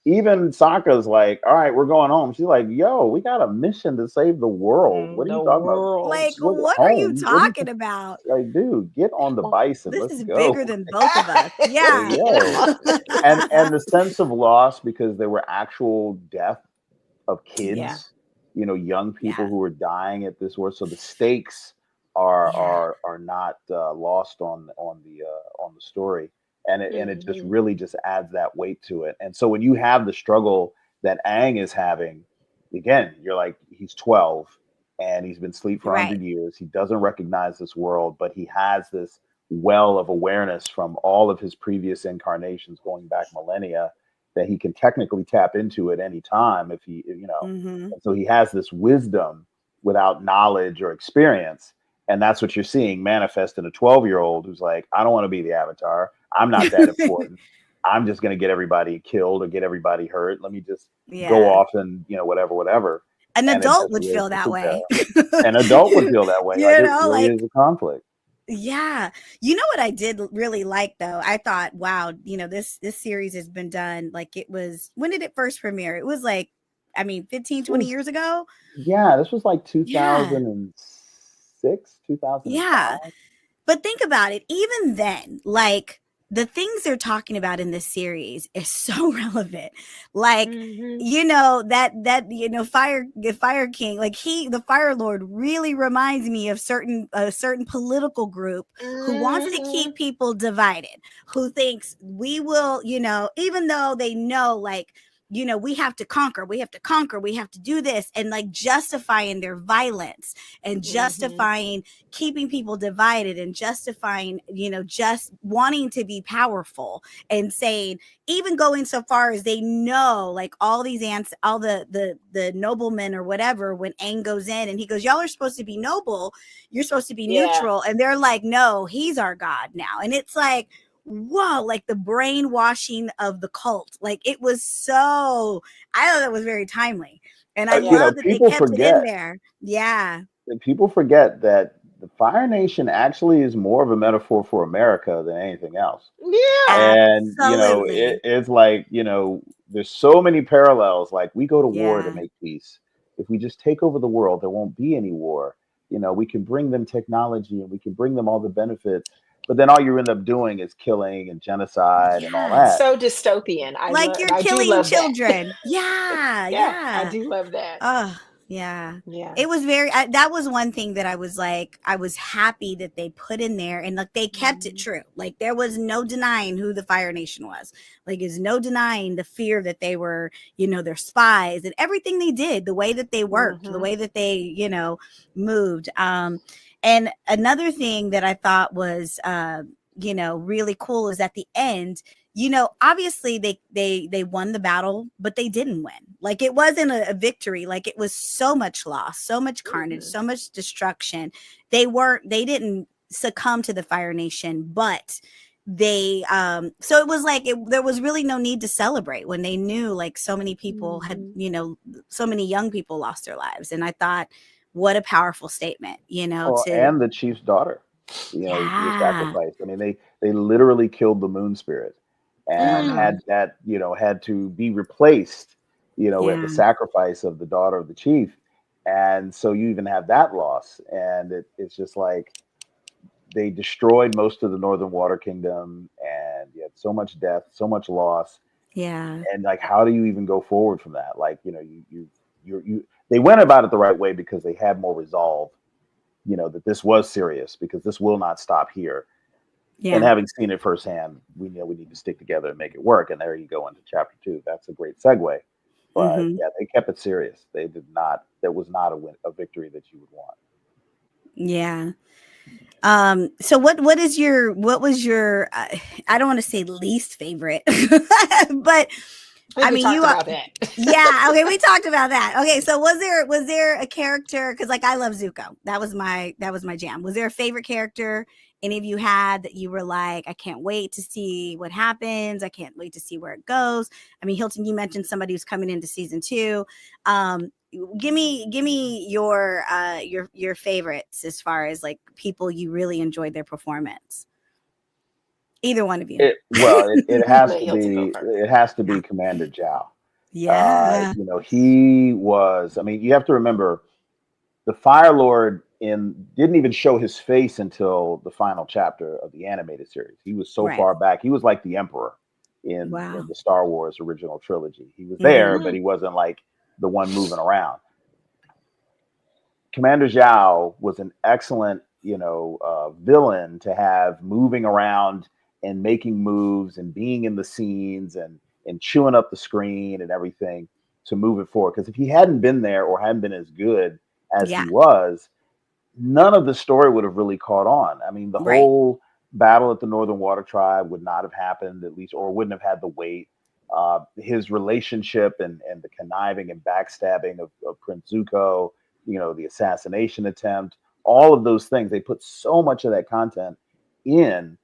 Even Sokka's like, all right, we're going home. She's like, yo, we got a mission to save the world. What are
the
you talking about?
world.
Like,
What
what are you
home? What are you
talking about?
like, dude? Get on the
Well,
bison.
This
Let's
is
go.
bigger than both of us.
Like,
Yeah.
yo,
yeah.
and the sense of loss because there were actual death of
Yeah.
kids, young people
Yeah.
who were dying at this war. So the stakes are
Yeah.
not lost on the story, and it just
Hmm.
really just adds that weight to it. And so when you have the struggle that Aang is having, again, you're like, he's 12 and he's been asleep for
Right.
100 years. He doesn't recognize this world, but he has this well of awareness from all of his previous incarnations going back millennia that he can technically tap into at any time if he.
Mm-hmm.
And so he has this wisdom without knowledge or experience. And that's what you're seeing manifest in a 12-year-old who's like, I don't want to be the avatar. I'm not that important. I'm just going to get everybody killed or get everybody hurt. Let me just go
Yeah.
off and, whatever.
An
And it
adult
doesn't
would
really
feel that
sit
way.
there. An adult would feel that way. Like
You
it
know,
really
like,
is a conflict.
yeah. You know what I did really like though? I thought, wow, this series has been done like it was, when did it first premiere? It was like, I mean, 15,
This
20
was
years ago.
Yeah, this was like
Yeah.
2006,
Yeah.
2005.
But think about it, even then, like the things they're talking about in this series is so relevant. Like,
Hmm.
the Fire King, like the Fire Lord really reminds me of a certain political group who wants to
Hmm.
keep people divided, who thinks we will, even though they know like we have to conquer, we have to do this, and like justifying their violence and
Hmm.
justifying keeping people divided and justifying, just wanting to be powerful and saying, even going so far as they know, like all these ants, all the noblemen or whatever, when Aang goes in and he goes, y'all are supposed to be noble, you're supposed to be
Yeah.
neutral, and they're like, no, he's our god now. And it's like, whoa, like the brainwashing of the cult, like it was so, I thought that was very timely, and I
Yeah.
love that they
People
kept it in
forget
there. Yeah.
that people forget that the Fire Nation actually is more of a metaphor for America than anything else.
Yeah.
And
Absolutely.
it's like, there's so many parallels. Like we go to war to
Yeah.
make peace. If we just take over the world, there won't be any war. We can bring them technology and we can bring them all the benefits, but then all you end up doing is killing and genocide and all that.
Yes.
So dystopian.
Like you're
I do
killing
love that.
children. Yeah.
Yeah, I
Yeah.
do love that.
Oh, yeah.
Yeah.
It was that was one thing that I was like, I was happy that they put in there, and like they kept it
Mhm.
true. Like there was no denying who the Fire Nation was. Like there's no denying the fear that they were, their spies and everything they did, the way that they worked, the
Mhm.
way that they, moved. And another thing that I thought was, really cool is at the end, obviously they won the battle, but they didn't win. Like it wasn't a victory. Like it was so much loss, so much carnage,
Mhm.
so much destruction. They didn't succumb to the Fire Nation, but so it was like there was really no need to celebrate when they knew like so many people had,
Mhm.
so many young people lost their lives. And I thought, what a powerful statement,
Well,
to,
and the chief's daughter, was
yeah,
sacrificed. I mean, they literally killed the moon spirit, and
Mm.
had to be replaced, at the
yeah,
sacrifice of the daughter of the chief, and so you even have that loss, and it's just like they destroyed most of the Northern Water Kingdom, and you had so much death, so much loss,
yeah,
and like, how do you even go forward from that? Like, you they went about it the right way because they had more resolve, that this was serious, because this will not stop here. And
Yeah.
having seen it firsthand, we know we need to stick together and make it work. And there you go into chapter 2. That's a great segue. But
Hmm.
yeah, they kept it serious. They did not. There was not a victory that you would want.
Yeah. So what was your I don't want to say least favorite, but
I think
I
we
mean
talked about that.
yeah, okay, we talked about that. Okay, so was there a character, because like I love Zuko. That was my jam. Was there a favorite character any of you had that you were like, I can't wait to see what happens. I can't wait to see where it goes. I mean, Hilton, you mentioned somebody who's coming into season 2. Give me your favorites as far as like people you really enjoyed their performance. Either one of you.
It has
Let
to
Hilton go
be.
first.
It has to
Yeah.
be Commander Zhao.
Yeah.
He was. I mean, you have to remember, the Fire Lord didn't even show his face until the final chapter of the animated series. He was so
Right.
far back. He was like the Emperor in
Wow.
the Star Wars original trilogy. He was
Hmm.
there, but he wasn't like the one moving around. Commander Zhao was an excellent, villain to have, moving around and making moves and being in the scenes and chewing up the screen and everything to move it forward. Because if he hadn't been there or hadn't been as good as
Yeah.
he was, none of the story would have really caught on. I mean, the
Right.
whole battle at the Northern Water Tribe would not have happened, at least, or wouldn't have had the weight. His relationship and the conniving and backstabbing of Prince Zuko, the assassination attempt, all of those things. They put so much of that content in,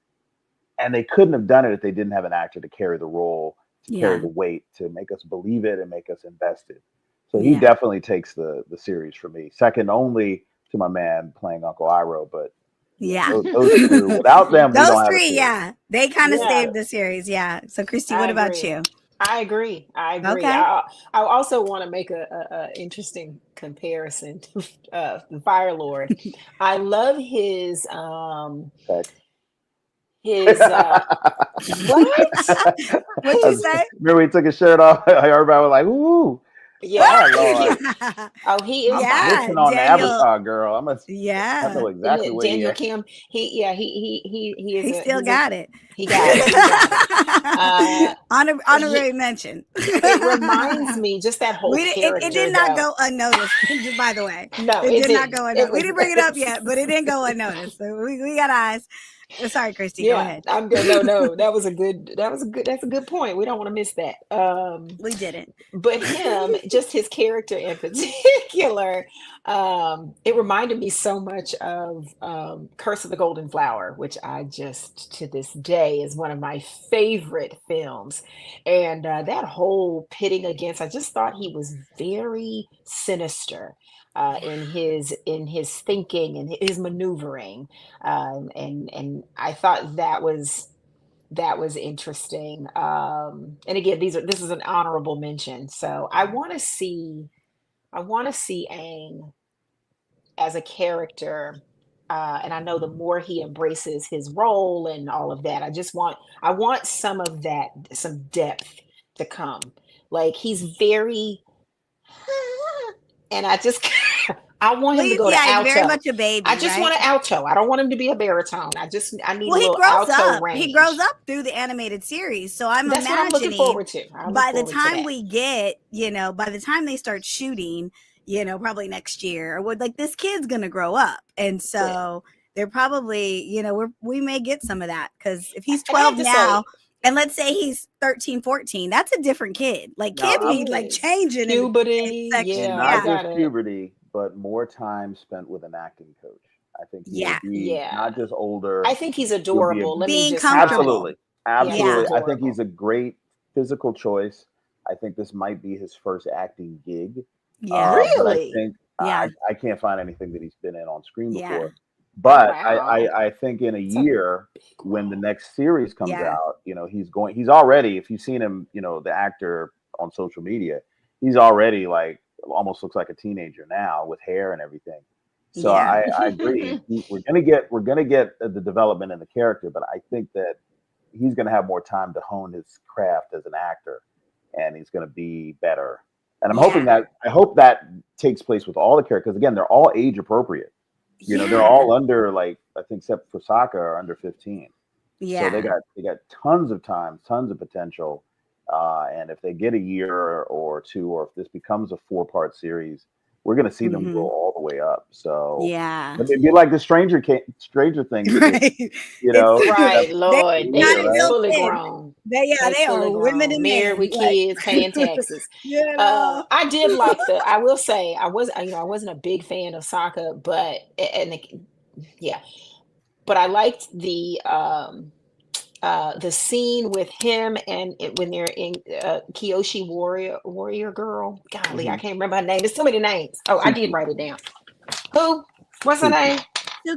and they couldn't have done it if they didn't have an actor to carry the role, to carry
Yeah.
the weight, to make us believe it and make us invested. So he
Yeah.
definitely takes the series for me, second only to my man playing Uncle Iroh. But
Yeah.
those two, without them, we
Those
don't have a
three,
series.
yeah. They kind of
Yeah,
saved the series. Yeah. So Christy,
I
what about
agree.
you?
I agree. I agree.
Okay.
I also want to make a interesting comparison to the Fire Lord. I love
Heck.
his what? What'd you
As-
say?
Remember, he took his shirt off. Everybody was like, "Ooh,
Yeah.
my lord!"
Oh, he is
I'm
fire.
Yeah,
snitching on the
Daniel.
Avatar girl. I
Yeah.
know exactly where he
Daniel
is.
Kim. He is
He
a
still got it.
he got it. He got it.
Honorary
He,
mention.
it reminds me just that whole
It
character
did not
though.
go unnoticed, just by the way.
No,
It
it
did not
didn't.
go
It
unnoticed. We
was
didn't bring it up yet, but it didn't go unnoticed. So we got eyes. Sorry, Christy, go
yeah,
ahead.
I'm good. No, no, that's a good point. We don't want to miss that.
We didn't.
But him, just his character in particular, it reminded me so much of Curse of the Golden Flower, which I just to this day is one of my favorite films. And that whole pitting against, I just thought he was very sinister in his thinking and his maneuvering, and I thought that was interesting. And again, this is an honorable mention. So I want to see Aang as a character. And I know the more he embraces his role and all of that, I want some of that, some depth to come. Like he's very, and I just, I want him to go to
He's very
alto.
much a
I
baby,
just
right?
want an alto. I don't want him to be a baritone. I need a
Well, he
little
grows
alto
up. He grows
range.
up through the animated series. So I'm
That's what I'm looking
imagining
forward to. I look
by the
forward to
time
that.
we get, by the time they start shooting, probably next year, or like this kid's gonna grow up. And
Yeah.
so they're probably, we may get some of that, because if he's
And I
12
have to say,
now, and let's say he's 13, 14, that's a different kid. Like
Now,
kids
I'm
be like
he is
changing in the
puberty.
section.
Yeah, I
not
Yeah.
just
got it.
puberty, but more time spent with an acting coach. I think he will
Yeah.
be
Yeah.
not just older.
I think he's
He'll be a
adorable. Let me
Being
just be
comfortable.
Absolutely,
clear. Yeah, he's
Yeah.
absolutely. I think he's
adorable.
a great physical choice. I think this might be his first acting gig.
Yeah.
But I
Really?
think
Yeah.
I can't find anything that he's been in on screen
Yeah.
before.
Oh
But
wow.
I think in a
It's a
year,
big
when the
role.
next series comes
Yeah.
out, he's already, if you've seen him, the actor on social media, he's already like almost looks like a teenager now with hair and everything. So
Yeah.
I agree. We're gonna get the development in the character, but I think that he's gonna have more time to hone his craft as an actor, and he's gonna be better And
Yeah.
I hope that takes place with all the characters, because again, they're all age appropriate. You know, they're
Yeah.
all under, like, I think except for Sokka, are under 15. So
Yeah.
they got tons of time, tons of potential. And if they get a year or two, or if this becomes a 4-part series, we're going to see them grow
Hmm.
all the way up. So
Yeah.
it'd be like the Stranger Things kid,
Right.
you
It's
know,
Right,
they
Lord.
got
later,
it
They
right?
built
fully
in.
grown.
Yeah,
They
they
fully
are women
grown.
and
Married
men.
with
Like,
kids, paying taxes.
you know.
I did like I will say I wasn't a big fan of Sokka, but yeah, but I liked the scene with him and when they're in Kyoshi Warrior Girl. Golly, I
Hmm.
can't remember her name. There's so many names. Oh, I did
Suki,
write it down. Who? What's her
Suki.
name?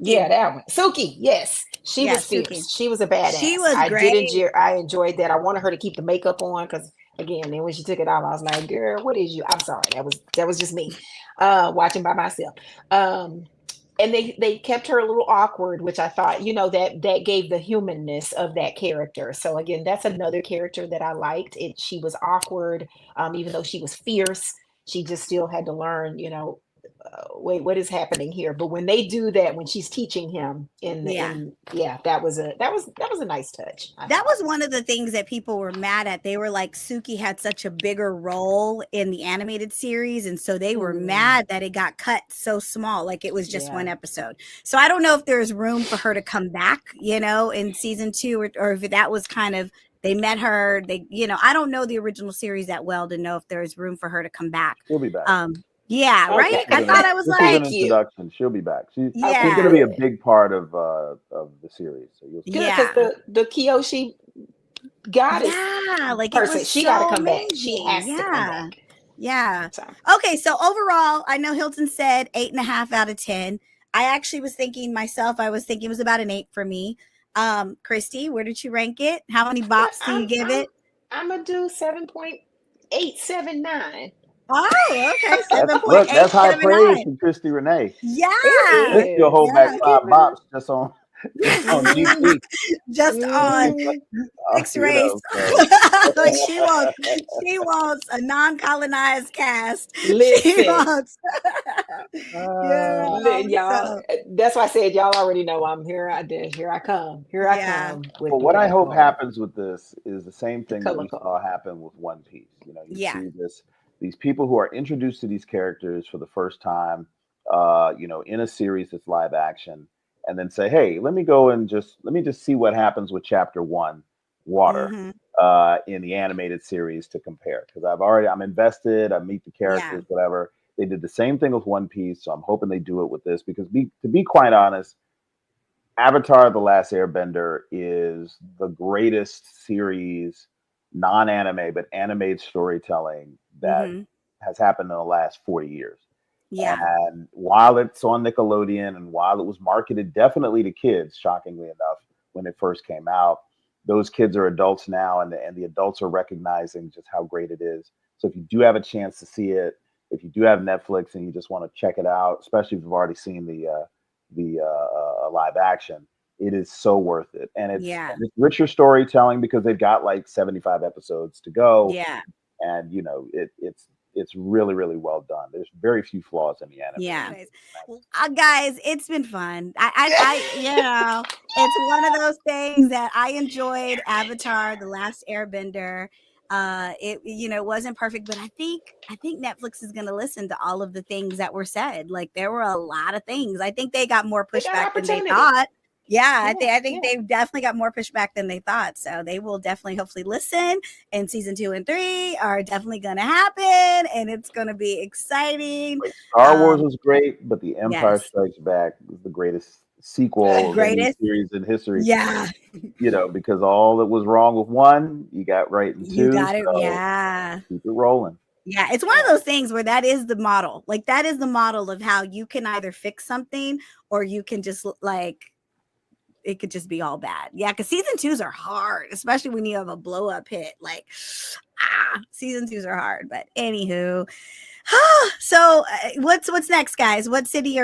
Yeah,
Suki.
that one. Suki. Yes, she
Yeah,
was
Suki.
fierce. She was a
She
badass.
was great.
I enjoyed that. I wanted her to keep the makeup on because again, then when she took it off, I was like, "Girl, what is you?" I'm sorry. That was just me, watching by myself. Um, and they kept her a little awkward, which I thought, that gave the humanness of that character. So again, that's another character that I liked. She was awkward, even though she was fierce. She just still had to learn, wait, what is happening here? But when they do that, when she's teaching him
Yeah.
yeah, that was a nice touch, I
That
thought.
was one of the things that people were mad at. They were like, Suki had such a bigger role in the animated series. And so they were
Mm,
mad that it got cut so small, like it was just one
yeah.
episode. So I don't know if there's room for her to come back, in season 2, or if that was kind of, they met her, I don't know the original series that well to know if there's room for her to come back.
She'll be back.
Yeah, right?
Okay.
I thought I was
This was an
like,
Thank you.
introduction. She'll be back.
Okay,
She's going to
yeah,
be a
good.
big part of the series. So you'll see.
Good, because
yeah.
the Kiyoshi goddess
Yeah, like it
person,
was
she got to
so
come back. She
amazing.
has to come
Yeah.
back.
Yeah.
So
Okay, so overall, I know Hilton said 8.5 out of 10. I actually was thinking myself, I was thinking it was about an 8 for me. Christy, where did you rank it? How many
yeah,
bops do you give it?
I'm gonna do 7.879.
Oh, okay.
That's high praise
7.879.
from Christi Renee.
Yeah.
Christy will
It is.
hold back
Yeah.
5 bops just on
Mhm,
GP.
Just on
mhm.
mixed
You
race.
know, so
Like she wants a non-colonized cast. She
Listen,
wants
y'all.
so
That's why I said y'all already know I'm here. Here I come. Here I
yeah.
come with
but
the
what I
black
hope
card,
happens with this is the same
the
thing that
color
we
card.
saw happen with One Piece. You know, you
Yeah.
see these people who are introduced to these characters for the first time, in a series that's live action, and then say, "Hey, let me just see what happens with Chapter One, Water,
Mhm.
in the animated series to compare." Because I'm invested. I meet the
Yeah.
characters, whatever. They did the same thing with One Piece, so I'm hoping they do it with this. Because to be quite honest, Avatar: The Last Airbender is the greatest series, non-anime but animated storytelling that
Mhm.
has happened in the last 40 years.
Yeah.
And while it's on Nickelodeon and while it was marketed definitely to kids, shockingly enough, when it first came out, those kids are adults now, and the adults are recognizing just how great it is. So if you do have a chance to see it, if you do have Netflix and you just want to check it out, especially if you've already seen the live action, it is so worth it.
Yeah.
And it's richer storytelling because they've got like 75 episodes to go,
Yeah.
and it's really really well done. There's very few flaws in the
Yeah.
animation.
Anyways, well, guys, it's been fun. It's one of those things that I enjoyed. Avatar: The Last Airbender. It wasn't perfect, but I think Netflix is going to listen to all of the things that were said. Like there were a lot of things. I think they got more
They got
pushback than they
opportunity.
thought. Yeah, I
Yeah,
think I think
yeah.
they've definitely got more pushback than they thought. So they will definitely hopefully listen. And season 2 and 3 are definitely going to happen, and it's going to be exciting.
Like Star Wars
Um,
was great, but The Empire
yes,
Strikes Back is the greatest sequel of any
greatest.
series in history.
Yeah,
Because all that was wrong with one, you got right in
you
two.
got it.
So
Yeah.
keep it rolling.
Yeah, it's one of
Yeah.
those things where that is the model. Like that is the model of how you can either fix something or you can just like it could just be all bad. Yeah, because season 2s are hard, especially when you have a blow up hit. Like, season 2s are hard. But anywho, So what's next, guys? What city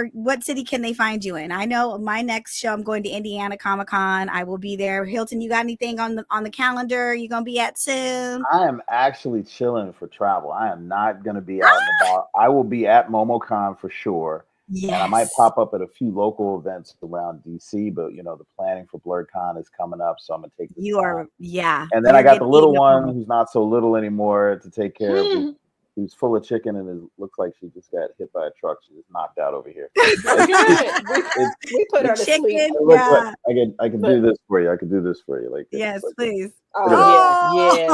can they find you in? I know my next show, I'm going to Indiana Comic Con. I will be there. Hilton, you got anything on the calendar you gonna be at soon?
I am actually chilling for travel. I am not going to be out and about. I will be at MomoCon for sure. And I might
Yes.
pop up at a few local events around DC, but the planning for BLERDCon is coming up, so I'm gonna take this
You
time.
are, yeah.
And then
You're
I got the
getting
little
eaten up
one
on.
who's not so little anymore to take care of. Who's full of chicken and looks like she just got hit by a truck. She just knocked out over here.
Good. We put her to sleep.
Chicken,
Look,
yeah.
I can do this for you. I can do this for you. Like this.
Yes,
Like,
please.
Oh, yeah.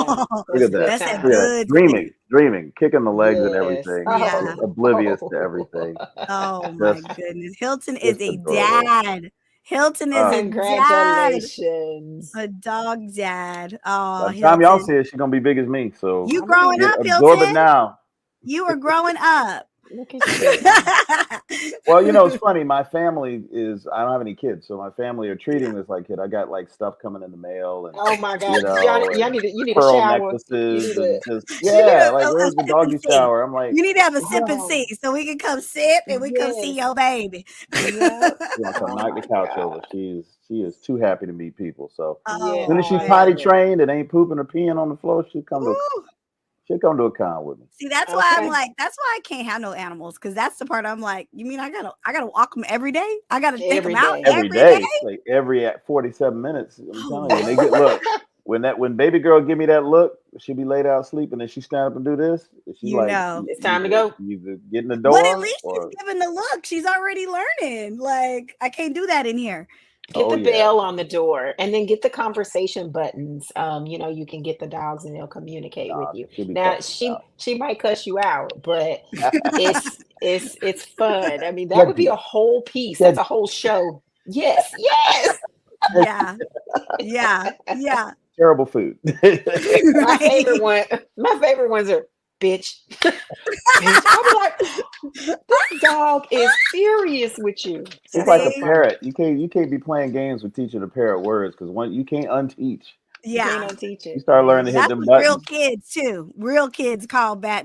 look at that.
That's a
time.
Look at that.
good
Dreaming, kicking the legs and
Yes.
everything.
Yeah.
Just oblivious to everything.
Oh my
Just-
goodness. Hilton is
just
a
adorable.
dad. Hilton is a dad.
Congratulations.
A dog dad. Oh,
By the time y'all
Hilton.
see it, she's gonna be big as me. So
You growing up,
absorb it
Hilton?
now.
You are growing up.
Look at you.
Well, it's funny. My family I don't have any kids, so my family are treating this like kid. I got like stuff coming in the mail, and
Oh my God.
and
You need a
pearl
shower.
necklaces,
You need
and just
You need a
like where's the
sip
doggy
and see.
shower? I'm like,
You need to have a sip and
Oh.
see so we can come sip and we come see
Yes.
your baby.
Yeah.
come knock the couch over. She is too happy to meet people. So
Oh,
as soon as she's
Yeah.
potty trained and ain't pooping or peeing on the floor, she'll come to
Ooh.
a con with me.
See, that's why I'm
Okay.
like, that's why I can't have no animals, because that's the part I'm like, you mean I gotta walk them every day? I gotta take
Every
them out
day.
Every day, like every 47 minutes. I'm telling you, when they get look. When baby girl give me that look, she'll be laid out sleeping, and she stand up and do this. She's like,
It's time to go.
You either get in the door,
But at least
or
she's giving the look. She's already learning. Like, I can't do that in here.
Get the
yeah.
bell on the door, and then get the conversation buttons. You can get the dogs, and they'll communicate with you.
she'll be
Now
cussing out.
she might cuss you out, but it's fun. I mean, that would be a whole piece. That's a whole show. Yes.
Yeah.
Terrible food.
My favorite ones are bitch. I'll be like, this dog is serious with you.
It's like a parrot. You can't be playing games with teaching a parrot words, because you can't unteach.
You can't unteach it.
You start learning to hit
That's
them
what
buttons.
real kids too. Real kids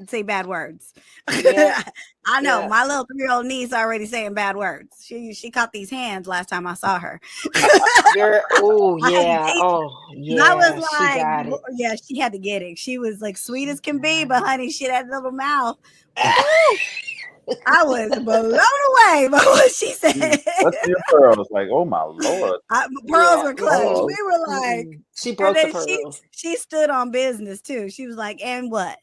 say bad words.
Yeah.
I know.
Yeah.
My little 3-year-old niece already saying bad words. She caught these hands last time I saw her.
Oh yeah.
I was
She
like,
got it.
yeah, she had to get it. She was like sweet as can be, but honey, she had a little mouth. I was blown away by what she said.
What's your pearls? Like, oh my Lord.
Pearls were clutch.
Oh.
We were like,
she broke
and
the
then
pearls.
she stood on business too. She was like, and what?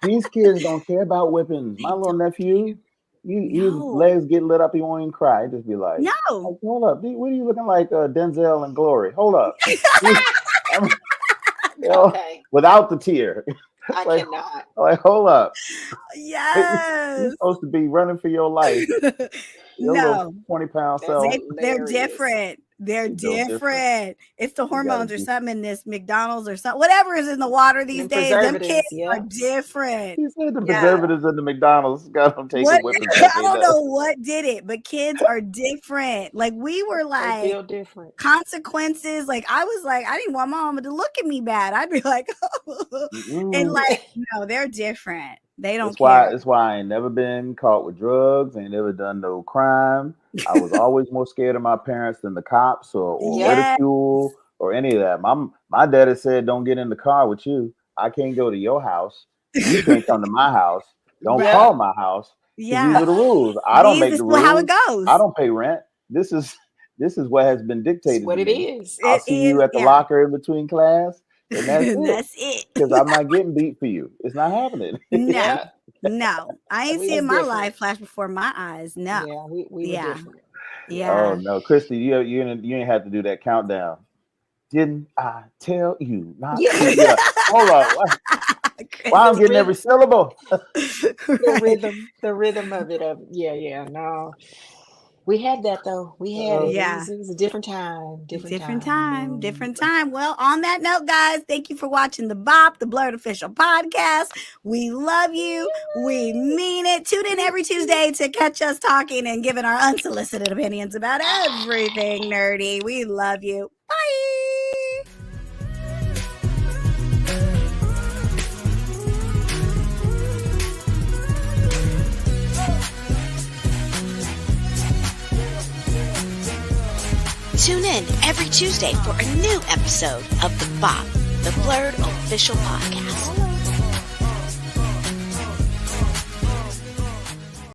These kids don't care about whippings. My little nephew, his legs get lit up, he won't even cry. He just be like,
no.
Hold up. What are you looking like, Denzel and Glory? Hold up.
Okay.
Without the tear.
I
like,
cannot.
Like, hold up.
Yes.
You're supposed to be running for your life. Your little 20-pound self.
They're different. They're different. It's the hormones or something in this McDonald's or something. Whatever is in the water these days. Them kids are different.
He said the preservatives in the McDonald's got them taking whipping.
I don't know what did it, but kids are different. Like we were like,
they feel different.
Consequences. Like I was like, I didn't want my mama to look at me bad. I'd be like, and like, no, they're different. They don't care.
That's why I ain't never been caught with drugs. Ain't never done no crime. I was always more scared of my parents than the cops or ridicule or any of that. My daddy said, "Don't get in the car with you. I can't go to your house. You can't come to my house. Don't call my house.
Yeah,
these are the rules. I don't make the rules.
How it goes.
I don't pay rent. This is what has been dictated.
It's what it is.
I'll see you at the locker in between class." And that's
it.
Because I'm not getting beat for you. It's not happening.
No. I ain't seeing my life flash before my eyes. No.
Yeah, we were different.
Yeah.
Oh no, Christi, you ain't have to do that countdown. Didn't I tell you not to? Hold on. Why I'm getting every syllable?
the rhythm of it. No. We had that though. We had it.
Yeah.
It was a different time.
Different time. Well, on that note, guys, thank you for watching the BOP, the BLERD official podcast. We love you. We mean it. Tune in every Tuesday to catch us talking and giving our unsolicited opinions about everything nerdy. We love you. Bye.
Tune in every Tuesday for a new episode of the BOP, the BLERD Official Podcast.